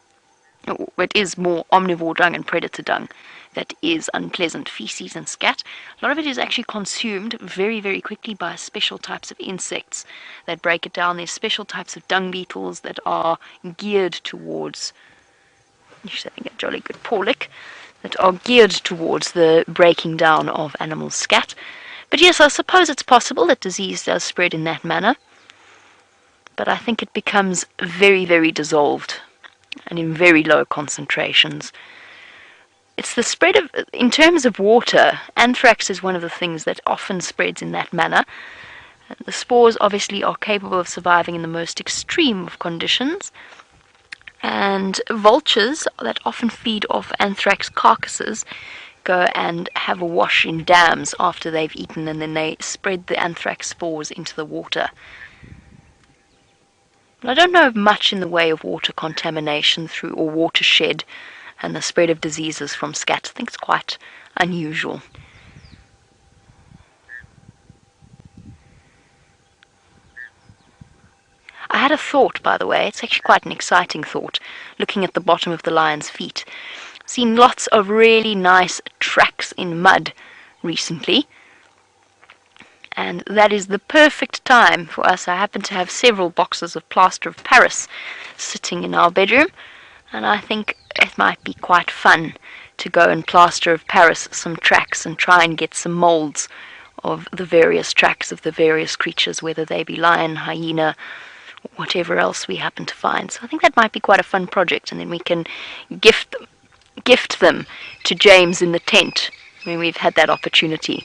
it is more omnivore dung and predator dung that is unpleasant feces and scat. A lot of it is actually consumed very, very quickly by special types of insects that break it down. There's special types of dung beetles that are geared towards, you're saying a jolly good paw lick, that are geared towards the breaking down of animals' scat. But yes, I suppose it's possible that disease does spread in that manner. But I think it becomes very, very dissolved and in very low concentrations. It's the spread of, in terms of water, anthrax is one of the things that often spreads in that manner. The spores obviously are capable of surviving in the most extreme of conditions. And vultures that often feed off anthrax carcasses go and have a wash in dams after they've eaten, and then they spread the anthrax spores into the water. I don't know much in the way of water contamination through or watershed and the spread of diseases from scat. I think it's quite unusual. I had a thought, by the way. It's actually quite an exciting thought, looking at the bottom of the lion's feet. I've seen lots of really nice tracks in mud recently, and that is the perfect time for us. I happen to have several boxes of plaster of Paris sitting in our bedroom, and I think it might be quite fun to go and plaster of Paris some tracks and try and get some molds of the various tracks of the various creatures, whether they be lion, hyena, whatever else we happen to find. So I think that might be quite a fun project, and then we can gift them to James in the tent when we've had that opportunity.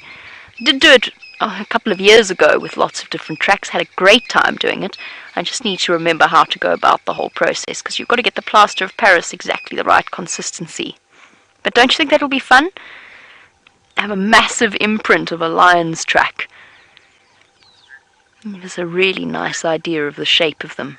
I did do it a couple of years ago with lots of different tracks, had a great time doing it. I just need to remember how to go about the whole process, because you've got to get the plaster of Paris exactly the right consistency. But don't you think that'll be fun? Have a massive imprint of a lion's track. It was a really nice idea of the shape of them.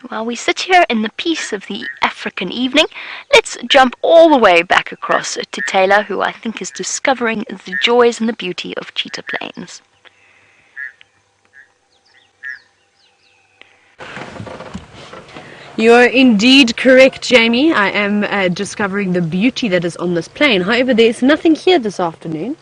While we sit here in the peace of the African evening, let's jump all the way back across to Tayla, who I think is discovering the joys and the beauty of Cheetah Plains. You're indeed correct, Jamie. I am discovering the beauty that is on this plain. However, there's nothing here this afternoon,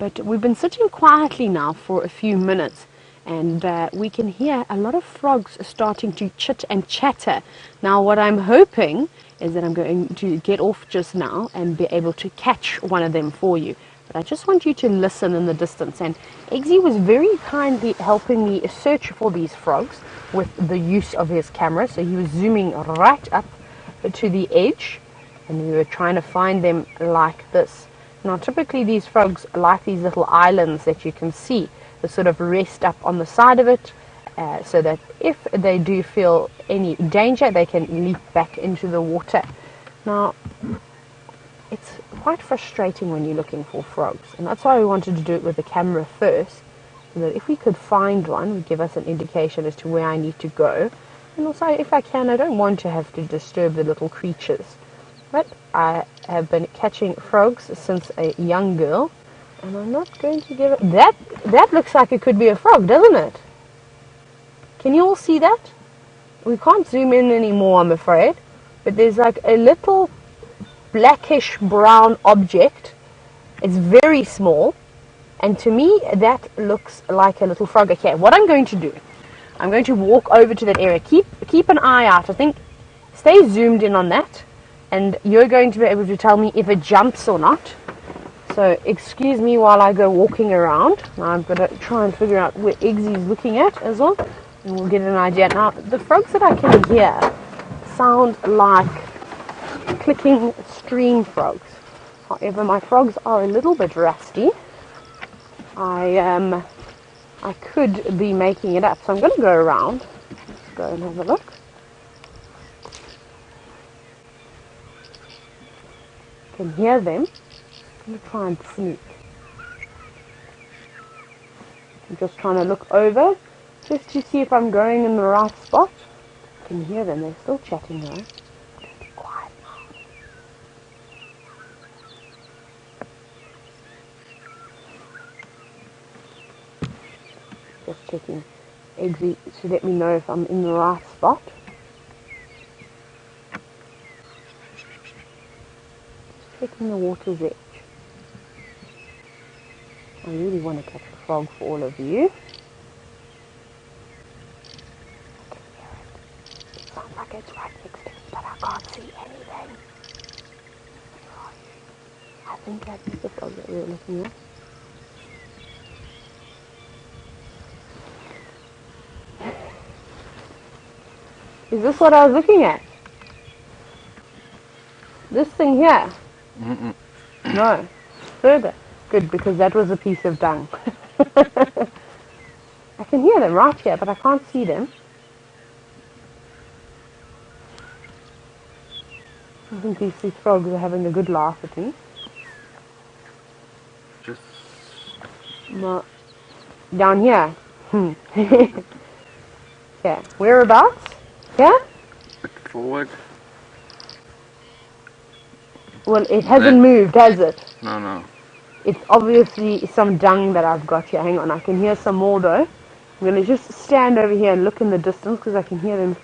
but we've been sitting quietly now for a few minutes, and we can hear a lot of frogs starting to chit and chatter. Now, what I'm hoping is that I'm going to get off just now and be able to catch one of them for you. But I just want you to listen in the distance, and Eggsy was very kindly helping me search for these frogs with the use of his camera. So he was zooming right up to the edge and we were trying to find them like this. Now typically these frogs like these little islands that you can see. They sort of rest up on the side of it, so that if they do feel any danger, they can leap back into the water. Now, it's quite frustrating when you're looking for frogs, and that's why we wanted to do it with the camera first, so that if we could find one, it would give us an indication as to where I need to go. And also, if I can, I don't want to have to disturb the little creatures. But I have been catching frogs since a young girl, and I'm not going to give it... That looks like it could be a frog, doesn't it? Can you all see that? We can't zoom in anymore, I'm afraid. But there's like a little blackish brown object. It's very small. And to me, that looks like a little frog. Okay, what I'm going to do, I'm going to walk over to that area. Keep an eye out. I think, stay zoomed in on that. And you're going to be able to tell me if it jumps or not. So excuse me while I go walking around. Now I've got to try and figure out where Eggsy's looking at as well, and we'll get an idea. Now the frogs that I can hear sound like clicking stream frogs. However, my frogs are a little bit rusty. I could be making it up, so I'm going to go around. Let's go and have a look. I can hear them. I'm going to try and sneak. I'm just trying to look over just to see if I'm going in the right spot. I can hear them. They're still chatting though. Just be quiet now. Just checking Eggsy to let me know if I'm in the right spot. Just checking the water's edge. I really want to catch a frog for all of you. I can hear it. It sounds like it's right next to me, but I can't see anything. Where are you? I think that is the frog that we were looking at. Is this what I was looking at? This thing here? Mm-mm. No. Further. Good, because that was a piece of dung. I can hear them right here, but I can't see them. I think these frogs are having a good laugh at me. Just No. Down here. Yeah. Whereabouts? Yeah? a bit forward. Well, it hasn't moved, has it? No. It's obviously some dung that I've got here. Hang on, I can hear some more though. I'm going to just stand over here and look in the distance because I can hear them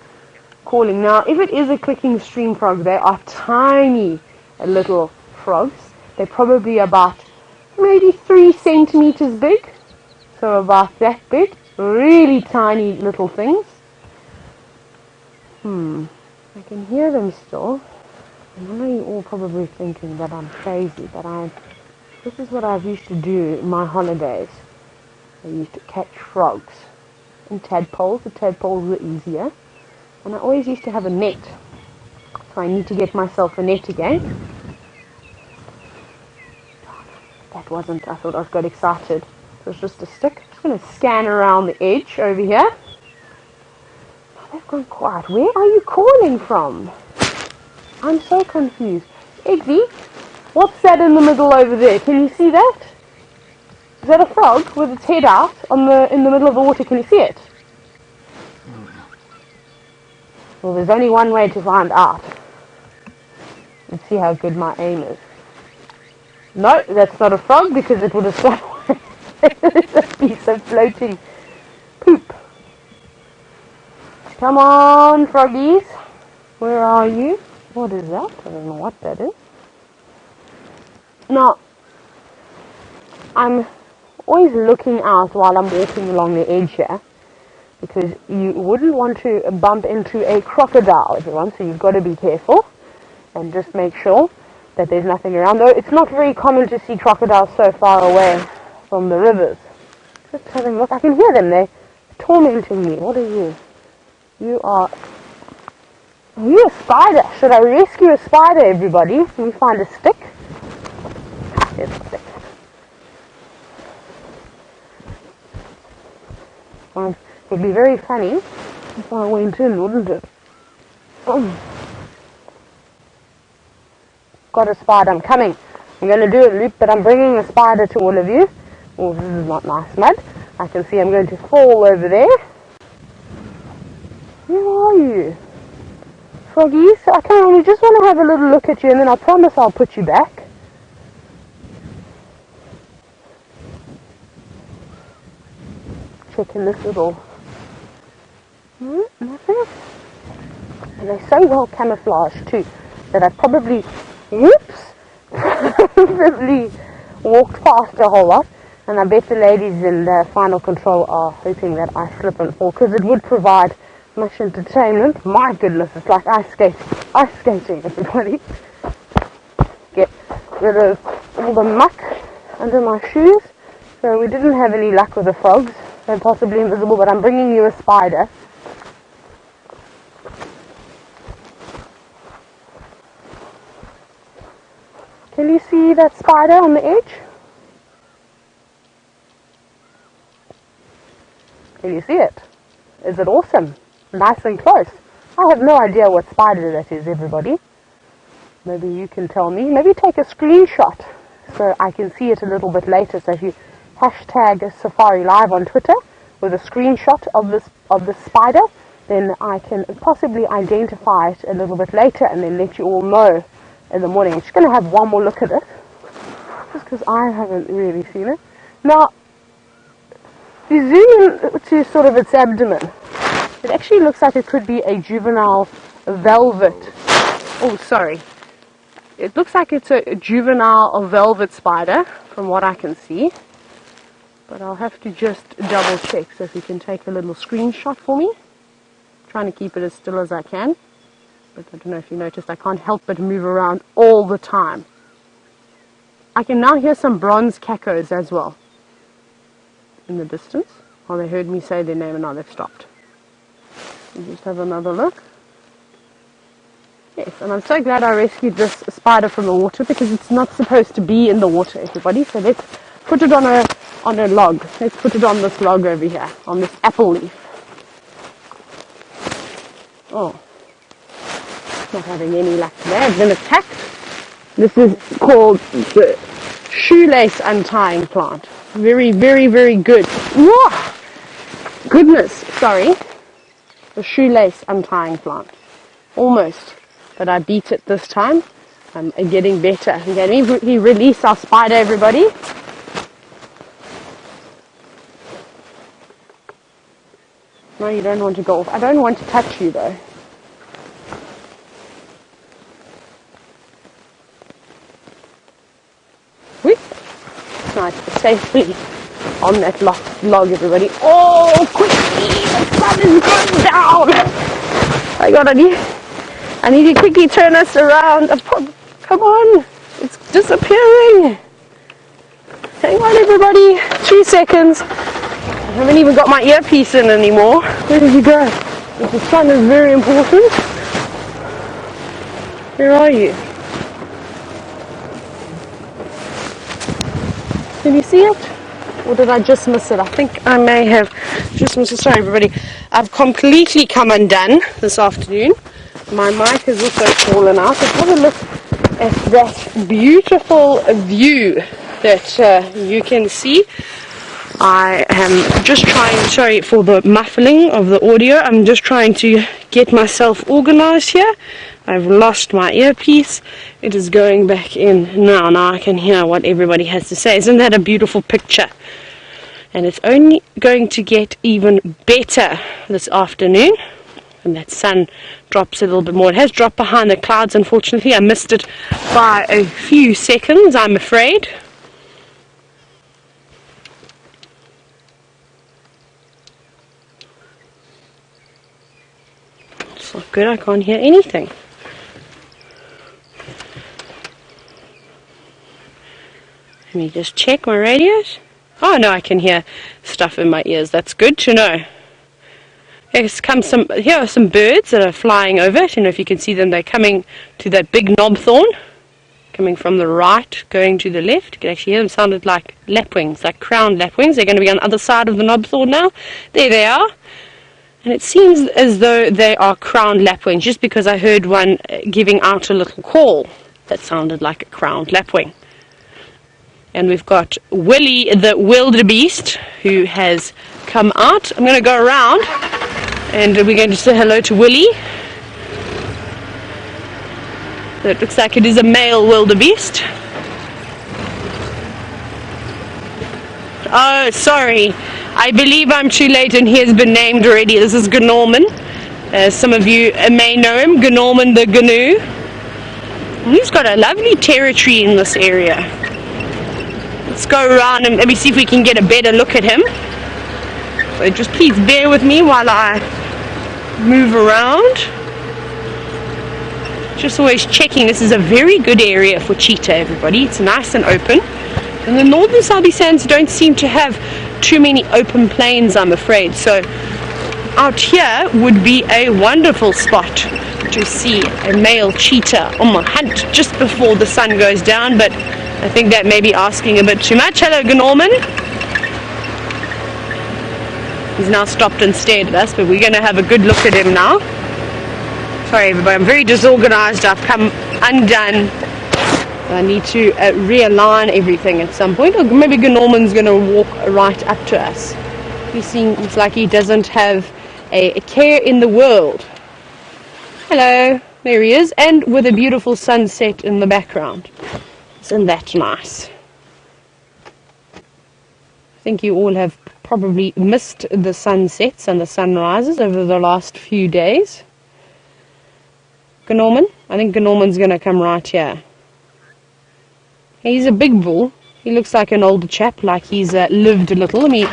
calling. Now, if it is a clicking stream frog, they are tiny little frogs. They're probably about maybe 3 centimeters big. So about that big. Really tiny little things. I can hear them still. And I know you're all probably thinking that I'm crazy, but this is what I used to do in my holidays. I used to catch frogs and tadpoles. The tadpoles were easier. And I always used to have a net. So I need to get myself a net again. That wasn't, I thought I got excited. It was just a stick. I'm just going to scan around the edge over here. Oh, they've gone quiet. Where are you calling from? I'm so confused. Eggsy, what's that in the middle over there? Can you see that? Is that a frog with its head out in the middle of the water? Can you see it? Well, there's only one way to find out. Let's see how good my aim is. No, that's not a frog because it would have stopped. It's a piece of floating poop. Come on, froggies. Where are you? What is that? I don't know what that is. Now, I'm always looking out while I'm walking along the edge here, because you wouldn't want to bump into a crocodile, everyone, so you've got to be careful and just make sure that there's nothing around. Though it's not very common to see crocodiles so far away from the rivers. Just having a look. I can hear them. They're tormenting me. What are you? You are Are you a spider? Should I rescue a spider, everybody? Let me find a stick. There's a stick. It would be very funny if I went in, wouldn't it? Got a spider, I'm coming. I'm going to do a loop, but I'm bringing a spider to all of you. Oh, this is not nice mud. I can see I'm going to fall over there. Where are you? Froggies, I only just want to have a little look at you, and then I promise I'll put you back. Checking this little... nothing. And they're so well camouflaged too, that I probably... Whoops! Probably walked past a whole lot. And I bet the ladies in the final control are hoping that I slip and fall, because it would provide much entertainment. My goodness, it's like ice skating, everybody. Get rid of all the muck under my shoes. So we didn't have any luck with the frogs. They're possibly invisible, but I'm bringing you a spider. Can you see that spider on the edge? Can you see it? Is it awesome? Nice and close. I have no idea what spider that is, everybody. Maybe you can tell me. Maybe take a screenshot so I can see it a little bit later. So if you hashtag Safari Live on Twitter with a screenshot of this spider, then I can possibly identify it a little bit later and then let you all know in the morning. I'm just going to have one more look at it, just because I haven't really seen it. Now, if you zoom in to sort of its abdomen, it actually looks like it could be a juvenile velvet. Oh, sorry. It looks like it's a juvenile velvet spider, from what I can see. But I'll have to just double check. So if you can take a little screenshot for me. I'm trying to keep it as still as I can. But I don't know if you noticed, I can't help but move around all the time. I can now hear some bronze cacos as well in the distance. Well, they heard me say their name and now they've stopped. We'll just have another look. Yes, and I'm so glad I rescued this spider from the water, because it's not supposed to be in the water, everybody. So let's put it on a log. Let's put it on this log over here, on this apple leaf. Oh, not having any luck there. It's been attacked. This is called the shoelace untying plant. Very, very, very good. Whoa! Goodness, sorry. The shoelace untying plant. Almost. But I beat it this time. I'm getting better. Can we release our spider, everybody? No, you don't want to go off. I don't want to touch you, though. Whoop. Nice, safely on that log, everybody. Oh, quickly! The sun is going down! I need to quickly turn us around. Come on! It's disappearing! Hang on, everybody. 2 seconds. I haven't even got my earpiece in anymore. Where did you go? The sun is very important. Where are you? Can you see it? Or did I just miss it? I think I may have just missed it. Sorry, everybody. I've completely come undone this afternoon. My mic has also fallen out. Let's have a look at that beautiful view that you can see. I am just trying, sorry for the muffling of the audio, I'm just trying to get myself organized here. I've lost my earpiece. It is going back in now. Now I can hear what everybody has to say. Isn't that a beautiful picture? And it's only going to get even better this afternoon. And that sun drops a little bit more. It has dropped behind the clouds, unfortunately. I missed it by a few seconds, I'm afraid. It's not good, I can't hear anything. Let me just check my radios. Oh no, I can hear stuff in my ears. That's good to know. Here are some birds that are flying over. I don't know if you can see them. They're coming to that big knobthorn, coming from the right, going to the left. You can actually hear them. Sounded like lapwings, like crowned lapwings. They're going to be on the other side of the knobthorn now. There they are. And it seems as though they are crowned lapwings, just because I heard one giving out a little call that sounded like a crowned lapwing. And we've got Willie the wildebeest, who has come out. I'm going to go around and we're going to say hello to Willie. So it looks like it is a male wildebeest. Oh, sorry. I believe I'm too late and he has been named already. This is Gnorman. Some of you may know him, Gnorman the Gnu. And he's got a lovely territory in this area. Let's go around and maybe see if we can get a better look at him. So just please bear with me while I move around. Just always checking. This is a very good area for cheetah, everybody. It's nice and open. And the northern Sabi Sands don't seem to have too many open plains, I'm afraid. So out here would be a wonderful spot to see a male cheetah on the hunt just before the sun goes down, but I think that may be asking a bit too much. Hello, Gnorman. He's now stopped and stared at us, but we're going to have a good look at him now. Sorry, everybody, I'm very disorganized. I've come undone. I need to realign everything at some point. Or maybe Gnorman's going to walk right up to us. He seems like he doesn't have a care in the world. Hello, there he is, and with a beautiful sunset in the background. Isn't that nice? I think you all have probably missed the sunsets and the sunrises over the last few days. Gnorman? I think Gnorman's going to come right here. He's a big bull. He looks like an older chap, like he's lived a little. Let me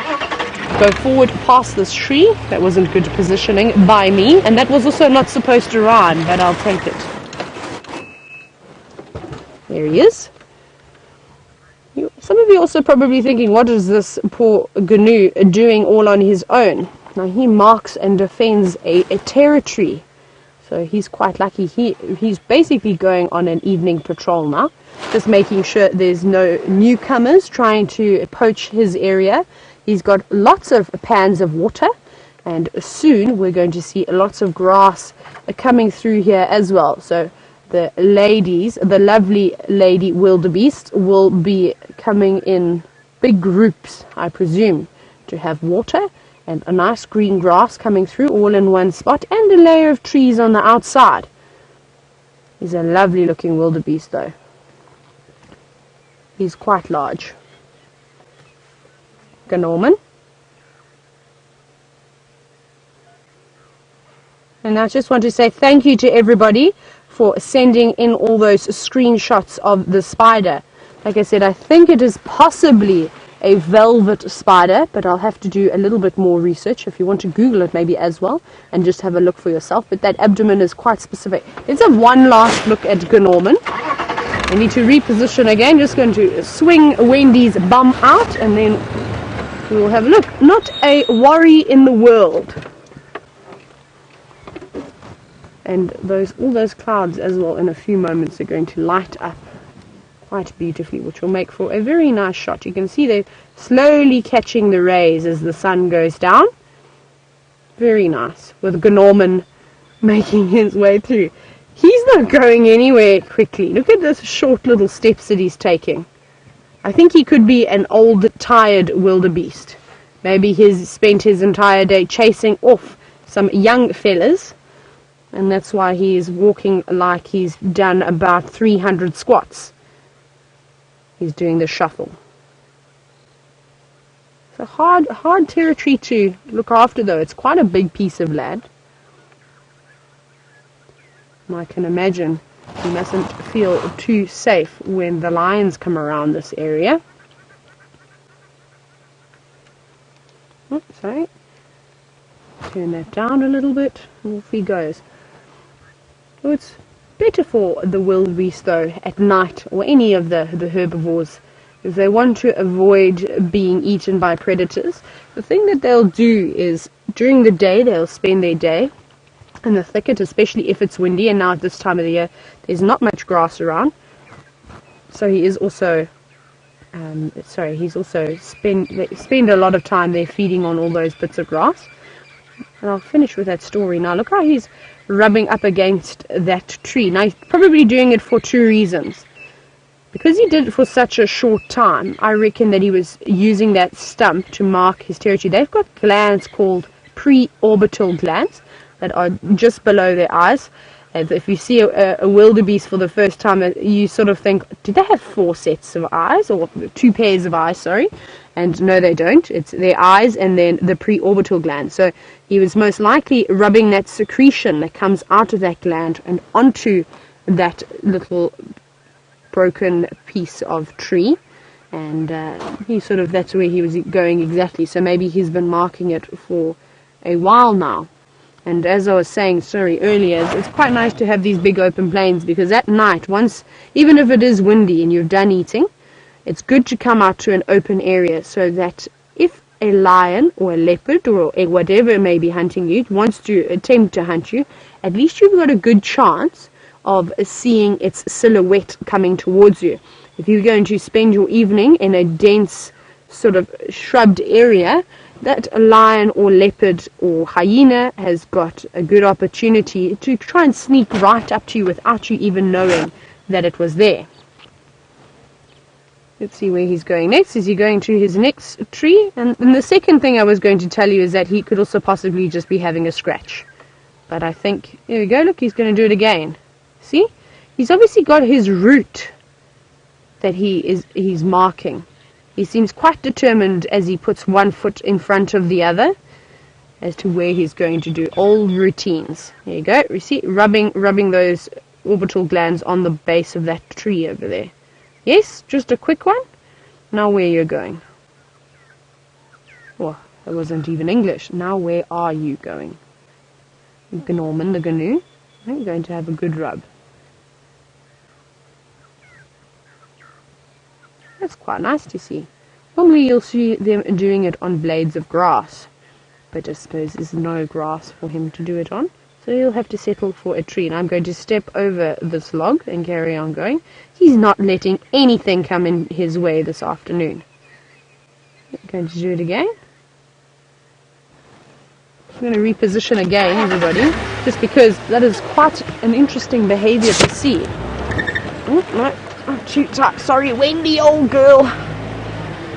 go forward past this tree. That wasn't good positioning by me, and that was also not supposed to rhyme, but I'll take it. There he is. Some of you are also probably thinking, what is this poor Gnu doing all on his own? Now he marks and defends a territory. So he's quite lucky. He's basically going on an evening patrol now, just making sure there's no newcomers trying to poach his area. He's got lots of pans of water, and soon we're going to see lots of grass coming through here as well. So the ladies, the lovely lady wildebeest, will be coming in big groups, I presume, to have water and a nice green grass coming through all in one spot, and a layer of trees on the outside. He's a lovely looking wildebeest though. He's quite large. Gnorman. And I just want to say thank you to everybody for sending in all those screenshots of the spider. Like I said, I think it is possibly a velvet spider, but I'll have to do a little bit more research. If you want to Google it maybe as well and just have a look for yourself, but that abdomen is quite specific. Let's have one last look at Gnorman. I need to reposition again. Just going to swing Wendy's bum out and then we will have a look. Not a worry in the world. And all those clouds as well in a few moments are going to light up quite beautifully, which will make for a very nice shot. You can see they're slowly catching the rays as the sun goes down. Very nice, with Gnorman making his way through. He's not going anywhere quickly. Look at those short little steps that he's taking. I think he could be an old, tired wildebeest. Maybe he's spent his entire day chasing off some young fellas, and that's why he's walking like he's done about 300 squats. He's doing the shuffle. It's a hard territory to look after though. It's quite a big piece of land. And I can imagine you mustn't feel too safe when the lions come around this area. Oh, sorry. Turn that down a little bit, and off he goes. Oh, it's better for the wildebeest though at night, or any of the herbivores If they want to avoid being eaten by predators, the thing that they'll do is during the day they'll spend their day in the thicket, especially if it's windy, and now at this time of the year there's not much grass around. So he is also spend a lot of time there feeding on all those bits of grass. And I'll finish with that story now. Look how he's rubbing up against that tree. Now he's probably doing it for two reasons. Because he did it for such a short time, I reckon that he was using that stump to mark his territory. They've got glands called preorbital glands that are just below their eyes. And if you see a wildebeest for the first time, you sort of think, do they have 4 sets of eyes? Or 2 pairs of eyes, sorry. And no, they don't. It's their eyes and then the preorbital gland. So he was most likely rubbing that secretion that comes out of that gland and onto that little broken piece of tree. And that's where he was going exactly. So maybe he's been marking it for a while now. And as I was saying, earlier, it's quite nice to have these big open plains, because at night, even if it is windy and you've done eating, it's good to come out to an open area, so that if a lion or a leopard or whatever may be hunting you wants to attempt to hunt you, at least you've got a good chance of seeing its silhouette coming towards you. If you're going to spend your evening in a dense sort of shrubbed area, that lion or leopard or hyena has got a good opportunity to try and sneak right up to you without you even knowing that it was there. Let's see where he's going next. Is he going to his next tree? And the second thing I was going to tell you is that he could also possibly just be having a scratch. But I think, here we go, look, he's going to do it again. See? He's obviously got his route that he's marking. He seems quite determined as he puts one foot in front of the other as to where he's going to do old routines. There you go. You see, rubbing those orbital glands on the base of that tree over there. Yes, just a quick one. Now where you're going. Oh, that wasn't even English. Now where are you going? Gnorman, the gnu. I'm going to have a good rub. That's quite nice to see. Normally you'll see them doing it on blades of grass, but I suppose there's no grass for him to do it on, so he'll have to settle for a tree. And I'm going to step over this log and carry on going. He's not letting anything come in his way this afternoon. I'm going to do it again. I'm going to reposition again, everybody, just because that is quite an interesting behavior to see. Oh, no. Oh, too tight. Sorry, Wendy, old girl.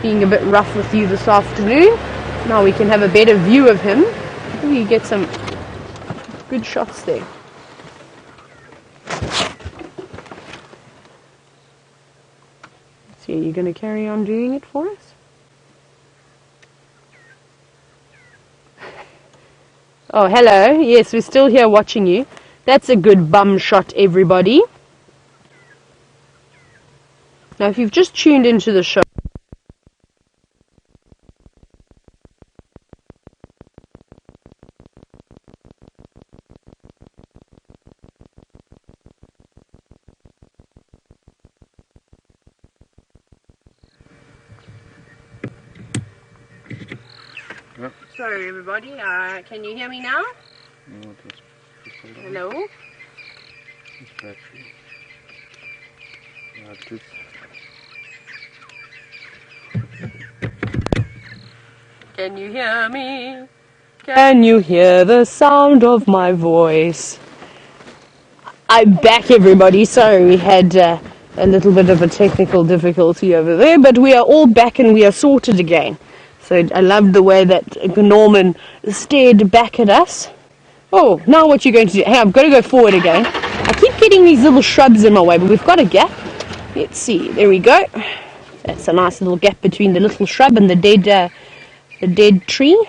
Being a bit rough with you this afternoon. Now we can have a better view of him. Maybe you get some good shots there. So are you going to carry on doing it for us? Oh, hello. Yes, we're still here watching you. That's a good bum shot, everybody. Now, if you've just tuned into the show, Yep. sorry everybody, can you hear me now? No, just hold on. Hello? It's battery. Just Can you hear me? Can you hear the sound of my voice? I'm back, everybody. Sorry, we had a little bit of a technical difficulty over there, but we are all back and we are sorted again. So I loved the way that Norman stared back at us. Oh, now what you're going to do? Hey, I've got to go forward again. I keep getting these little shrubs in my way, but we've got a gap. Let's see. There we go. That's a nice little gap between the little shrub and the dead tree.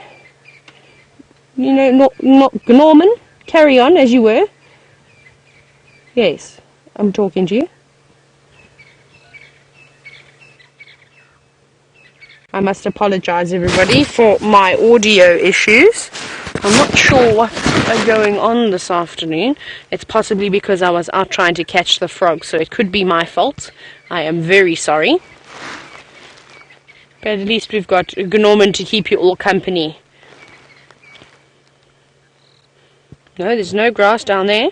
You know, not Norman. Carry on as you were. Yes, I'm talking to you. I must apologize, everybody, for my audio issues. I'm not sure what are going on this afternoon. It's possibly because I was out trying to catch the frog, so it could be my fault. I am very sorry. But at least we've got Gnorman to keep you all company. No, there's no grass down there.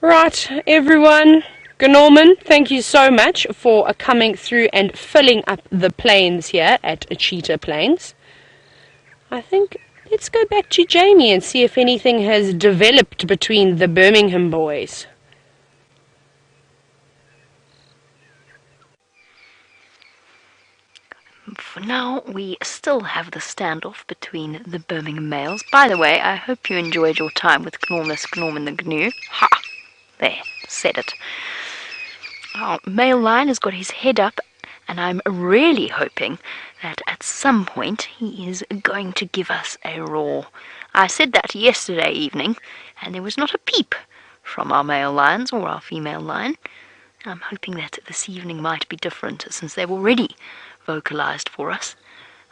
Right, everyone. Gnorman, thank you so much for coming through and filling up the plains here at Cheetah Plains. I think let's go back to Jamie and see if anything has developed between the Birmingham boys. For now, we still have the standoff between the Birmingham males. By the way, I hope you enjoyed your time with Gnormless Gnorman the Gnu. Ha! There, said it. Our male lion has got his head up, and I'm really hoping that at some point he is going to give us a roar. I said that yesterday evening, and there was not a peep from our male lions or our female lion. I'm hoping that this evening might be different, since they've already vocalized for us.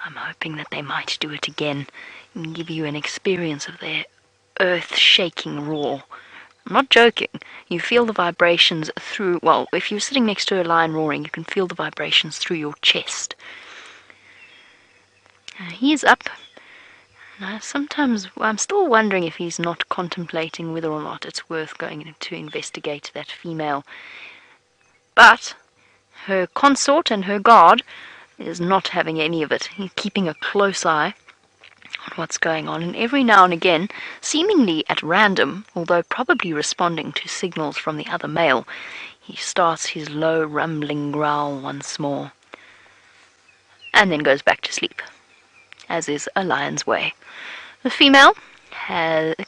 I'm hoping that they might do it again and give you an experience of their earth-shaking roar. I'm not joking. You feel the vibrations through, well, if you're sitting next to a lion roaring, you can feel the vibrations through your chest. He is up. And I'm still wondering if he's not contemplating whether or not it's worth going to investigate that female. But her consort and her guard is not having any of it. He's keeping a close eye on what's going on, and every now and again, seemingly at random, although probably responding to signals from the other male, he starts his low rumbling growl once more, and then goes back to sleep, as is a lion's way. The female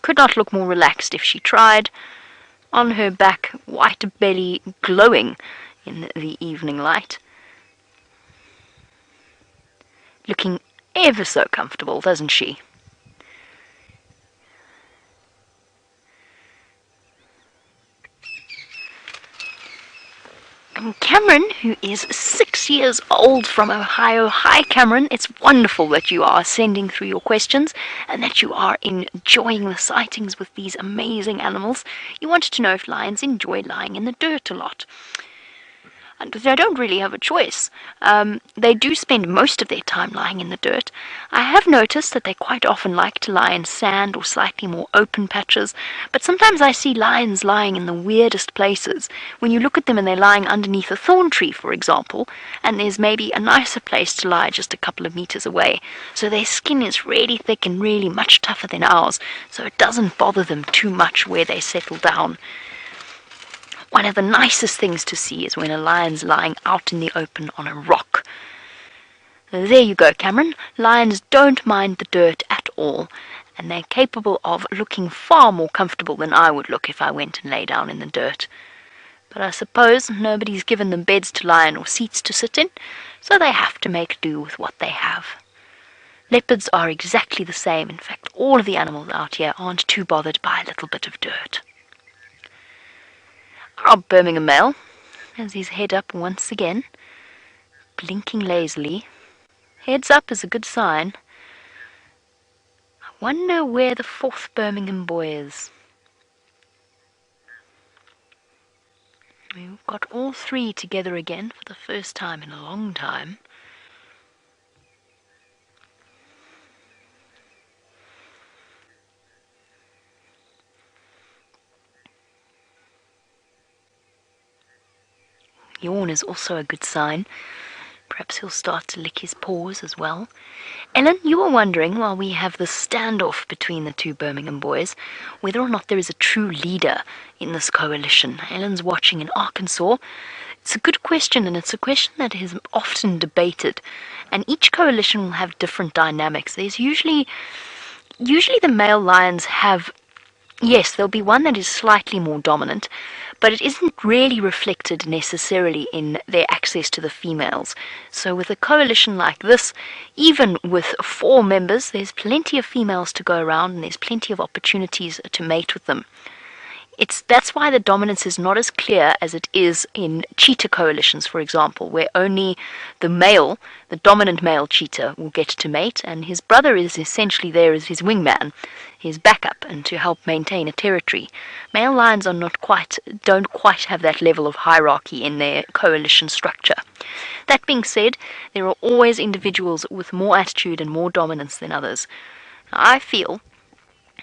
could not look more relaxed if she tried, on her back, white belly glowing in the evening light. Looking ever so comfortable, doesn't she? And Cameron, who is 6 years old from Ohio. Hi, Cameron. It's wonderful that you are sending through your questions and that you are enjoying the sightings with these amazing animals. You wanted to know if lions enjoy lying in the dirt a lot. And they don't really have a choice. They do spend most of their time lying in the dirt. I have noticed that they quite often like to lie in sand or slightly more open patches, but sometimes I see lions lying in the weirdest places. When you look at them and they're lying underneath a thorn tree, for example, and there's maybe a nicer place to lie just a couple of meters away. So their skin is really thick and really much tougher than ours, so it doesn't bother them too much where they settle down. One of the nicest things to see is when a lion's lying out in the open on a rock. There you go, Cameron. Lions don't mind the dirt at all, and they're capable of looking far more comfortable than I would look if I went and lay down in the dirt. But I suppose nobody's given them beds to lie in or seats to sit in, so they have to make do with what they have. Leopards are exactly the same. In fact, all of the animals out here aren't too bothered by a little bit of dirt. Our Birmingham male has his head up once again, blinking lazily. Heads up is a good sign. I wonder where the fourth Birmingham boy is. We've got all three together again for the first time in a long time. Yawn is also a good sign. Perhaps he'll start to lick his paws as well. Ellen, you were wondering, while we have the standoff between the two Birmingham boys, whether or not there is a true leader in this coalition. Ellen's watching in Arkansas. It's a good question, and it's a question that is often debated. And each coalition will have different dynamics. There's usually the male lions have, yes, there'll be one that is slightly more dominant, but it isn't really reflected necessarily in their access to the females. So with a coalition like this, even with 4 members, there's plenty of females to go around and there's plenty of opportunities to mate with them. That's why the dominance is not as clear as it is in cheetah coalitions, for example, where only the dominant male cheetah will get to mate, and his brother is essentially there as his wingman, his backup, and to help maintain a territory. Male lions don't quite have that level of hierarchy in their coalition structure. That being said, there are always individuals with more attitude and more dominance than others. I feel,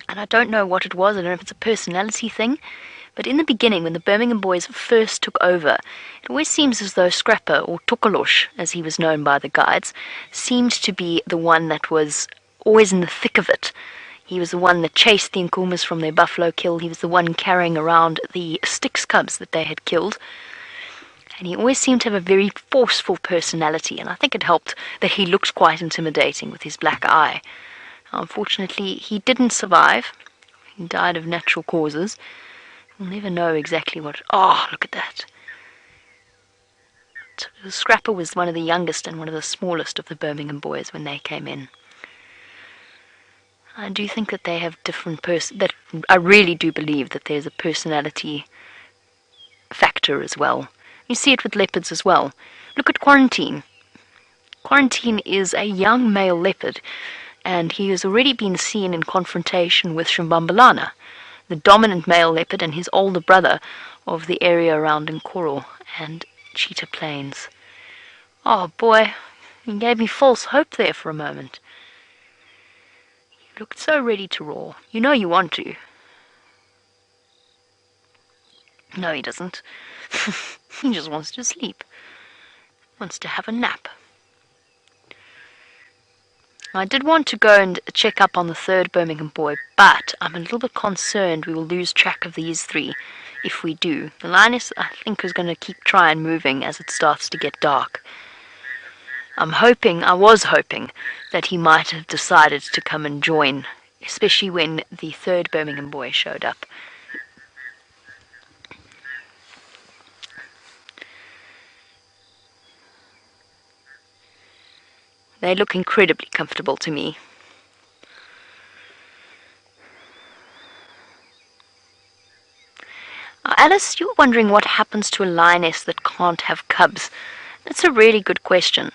and I don't know what it was, I don't know if it's a personality thing, but in the beginning, when the Birmingham boys first took over, it always seems as though Scrapper, or Tukalosh, as he was known by the guides, seemed to be the one that was always in the thick of it. He was the one that chased the Nkuhumas from their buffalo kill. He was the one carrying around the Styx cubs that they had killed. And he always seemed to have a very forceful personality, and I think it helped that he looked quite intimidating with his black eye. Unfortunately, he didn't survive. He died of natural causes. We'll never know exactly what... Oh, look at that. Scrapper was one of the youngest and one of the smallest of the Birmingham boys when they came in. I do think that they have different I really do believe that there's a personality factor as well. You see it with leopards as well. Look at Quarantine. Quarantine is a young male leopard, and he has already been seen in confrontation with Shimbambalana, the dominant male leopard and his older brother of the area around Nkoro and Cheetah Plains. Oh boy, you gave me false hope there for a moment. You looked so ready to roar. You know you want to. No, he doesn't. He just wants to sleep. Wants to have a nap. I did want to go and check up on the third Birmingham boy, but I'm a little bit concerned we will lose track of these three if we do. The lioness, I think, is going to keep trying moving as it starts to get dark. I was hoping that he might have decided to come and join, especially when the third Birmingham boy showed up. They look incredibly comfortable to me. Alice, you're wondering what happens to a lioness that can't have cubs. That's a really good question.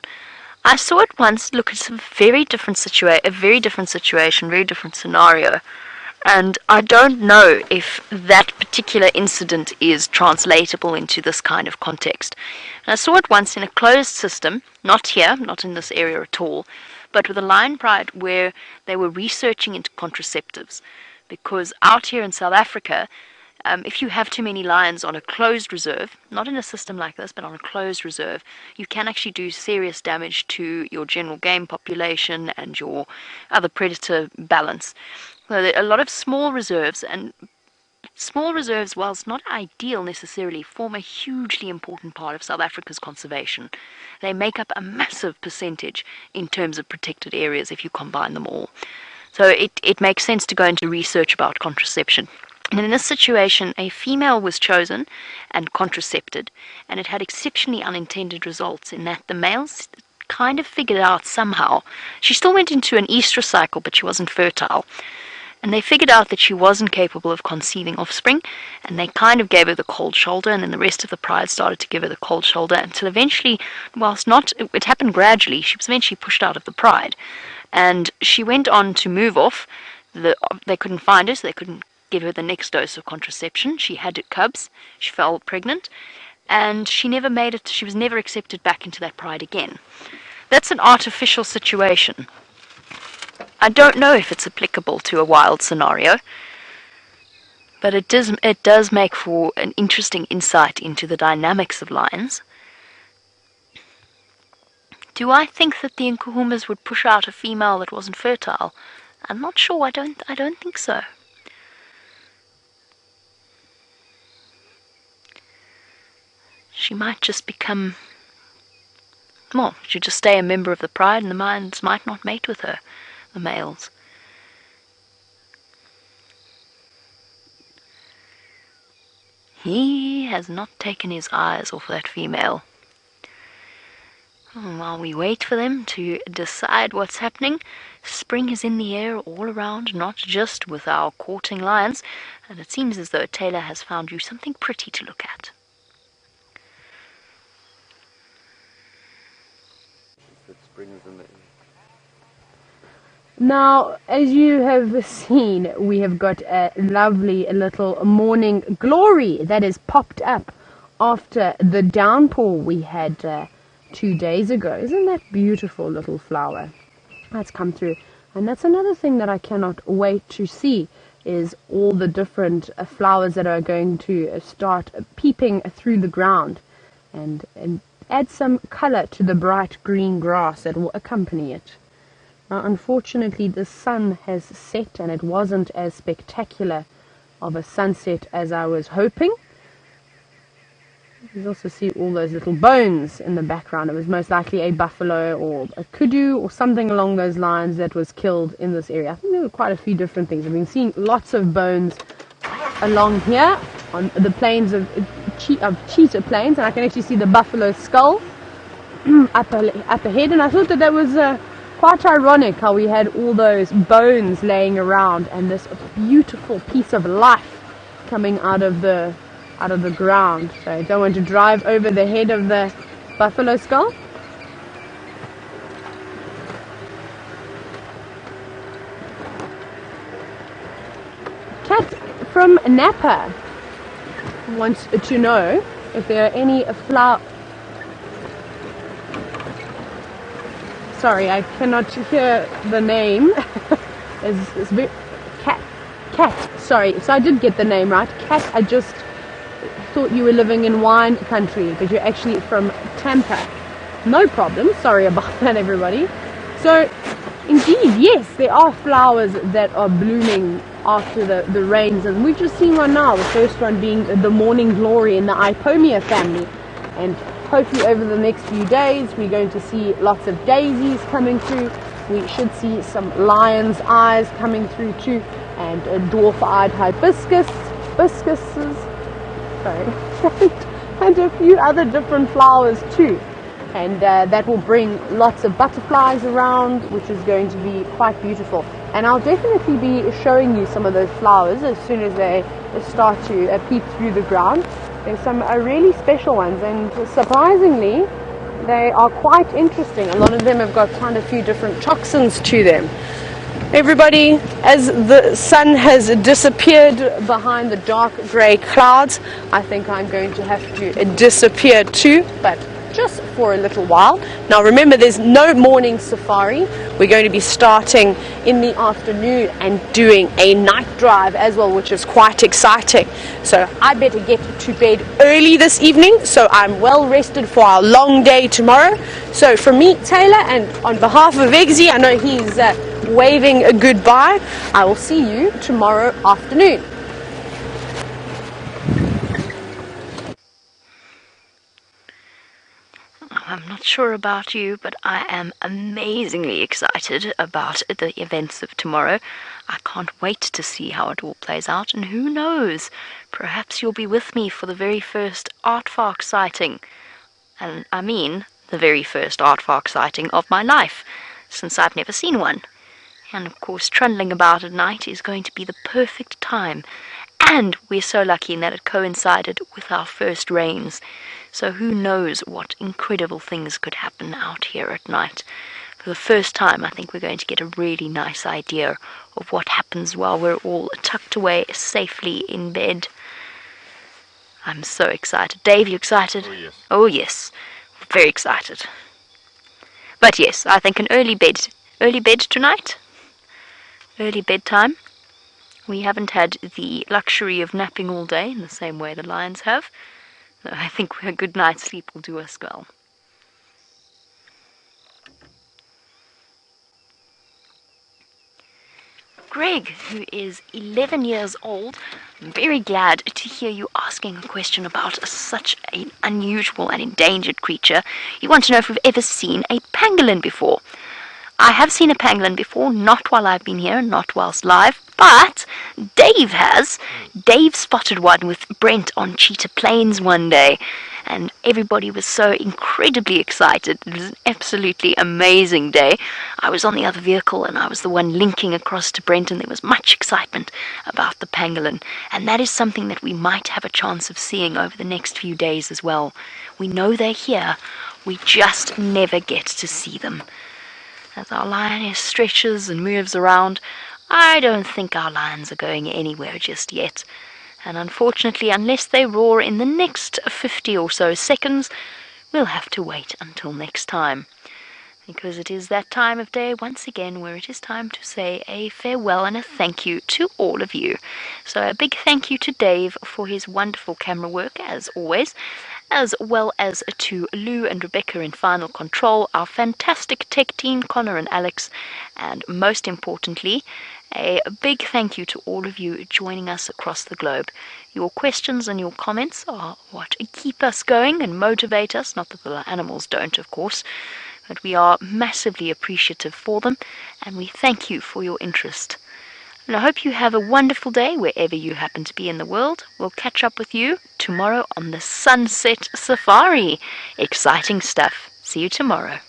I saw it once. Look, it's a very different situation, very different scenario. And I don't know if that particular incident is translatable into this kind of context. And I saw it once in a closed system, not here, not in this area at all, but with a lion pride where they were researching into contraceptives. Because out here in South Africa, if you have too many lions on a closed reserve, not in a system like this, but on a closed reserve, you can actually do serious damage to your general game population and your other predator balance. So there are a lot of small reserves, and small reserves, whilst not ideal necessarily, form a hugely important part of South Africa's conservation. They make up a massive percentage in terms of protected areas if you combine them all. So it makes sense to go into research about contraception. And in this situation, a female was chosen and contracepted, and it had exceptionally unintended results in that the males kind of figured out somehow. She still went into an estrous cycle, but she wasn't fertile. And they figured out that she wasn't capable of conceiving offspring, and they kind of gave her the cold shoulder, and then the rest of the pride started to give her the cold shoulder, until eventually, it happened gradually, she was eventually pushed out of the pride. And she went on to move off. They couldn't find her, so they couldn't give her the next dose of contraception. She had cubs, she fell pregnant, and she never made it. She was never accepted back into that pride again. That's an artificial situation. I don't know if it's applicable to a wild scenario, but it does make for an interesting insight into the dynamics of lions. Do I think that the Nkuhumas would push out a female that wasn't fertile? I'm not sure. I don't think so. She might just become... Well, she'd just stay a member of the pride, and the lions might not mate with her, the males. He has not taken his eyes off that female. While we wait for them to decide what's happening, spring is in the air all around, not just with our courting lions, and it seems as though Tayla has found you something pretty to look at. That spring is in the air. Now, as you have seen, we have got a lovely little morning glory that has popped up after the downpour we had 2 days ago. Isn't that beautiful little flower that's come through? And that's another thing that I cannot wait to see, is all the different flowers that are going to start peeping through the ground and add some color to the bright green grass that will accompany it. Now, unfortunately, the sun has set and it wasn't as spectacular of a sunset as I was hoping. You can also see all those little bones in the background. It was most likely a buffalo or a kudu or something along those lines that was killed in this area. I think there were quite a few different things. I've been seeing lots of bones along here on the plains of Cheetah plains, and I can actually see the buffalo skull up ahead, and I thought that was quite ironic how we had all those bones laying around and this beautiful piece of life coming out of the ground. So I don't want to drive over the head of the buffalo skull. Cat from Napa wants to know if there are any Sorry, I cannot hear the name. It's Cat. Sorry, so I did get the name right. Cat, I just thought you were living in wine country, but you're actually from Tampa. No problem. Sorry about that, everybody. So, indeed, yes, there are flowers that are blooming after the rains, and we've just seen one now, the first one being the morning glory in the Ipomia family. And hopefully over the next few days we're going to see lots of daisies coming through. We should see some lion's eyes coming through too, and dwarf-eyed hibiscuses, and a few other different flowers too. And that will bring lots of butterflies around, which is going to be quite beautiful. And I'll definitely be showing you some of those flowers as soon as they start to peep through the ground. There's some really special ones, and surprisingly they are quite interesting. A lot of them have got quite a few different toxins to them. Everybody, as the sun has disappeared behind the dark grey clouds, I think I'm going to have to disappear too, but just for a little while. Now remember, there's no morning safari. We're going to be starting in the afternoon and doing a night drive as well, which is quite exciting. So I better get to bed early this evening so I'm well rested for our long day tomorrow. So from me, Tayla, and on behalf of Eggsy, I know he's waving a goodbye. I will see you tomorrow afternoon. I'm not sure about you, but I am amazingly excited about the events of tomorrow. I can't wait to see how it all plays out, and who knows, perhaps you'll be with me for the very first aardvark sighting. And I mean the very first aardvark sighting of my life, since I've never seen one. And of course, trundling about at night is going to be the perfect time. And we're so lucky in that it coincided with our first rains. So who knows what incredible things could happen out here at night. For the first time, I think we're going to get a really nice idea of what happens while we're all tucked away safely in bed. I'm so excited. Dave, you excited? Oh, yes. Oh, yes. Very excited. But yes, I think an early bed tonight. Early bedtime. We haven't had the luxury of napping all day in the same way the lions have. So I think a good night's sleep will do us well. Greg, who is 11 years old, I'm very glad to hear you asking a question about such an unusual and endangered creature. You want to know if we've ever seen a pangolin before. I have seen a pangolin before, not while I've been here, not whilst live. But Dave has. Dave spotted one with Brent on Cheetah Plains one day, and everybody was so incredibly excited. It was an absolutely amazing day. I was on the other vehicle, and I was the one linking across to Brent, and there was much excitement about the pangolin, and that is something that we might have a chance of seeing over the next few days as well. We know they're here, we just never get to see them. As our lioness stretches and moves around, I don't think our lions are going anywhere just yet. And unfortunately, unless they roar in the next 50 or so seconds, we'll have to wait until next time. Because it is that time of day once again where it is time to say a farewell and a thank you to all of you. So a big thank you to Dave for his wonderful camera work as always, as well as to Lou and Rebecca in Final Control, our fantastic tech team, Connor and Alex, and most importantly, a big thank you to all of you joining us across the globe. Your questions and your comments are what keep us going and motivate us, not that the animals don't, of course, but we are massively appreciative for them, and we thank you for your interest. And I hope you have a wonderful day wherever you happen to be in the world. We'll catch up with you tomorrow on the Sunset Safari. Exciting stuff. See you tomorrow.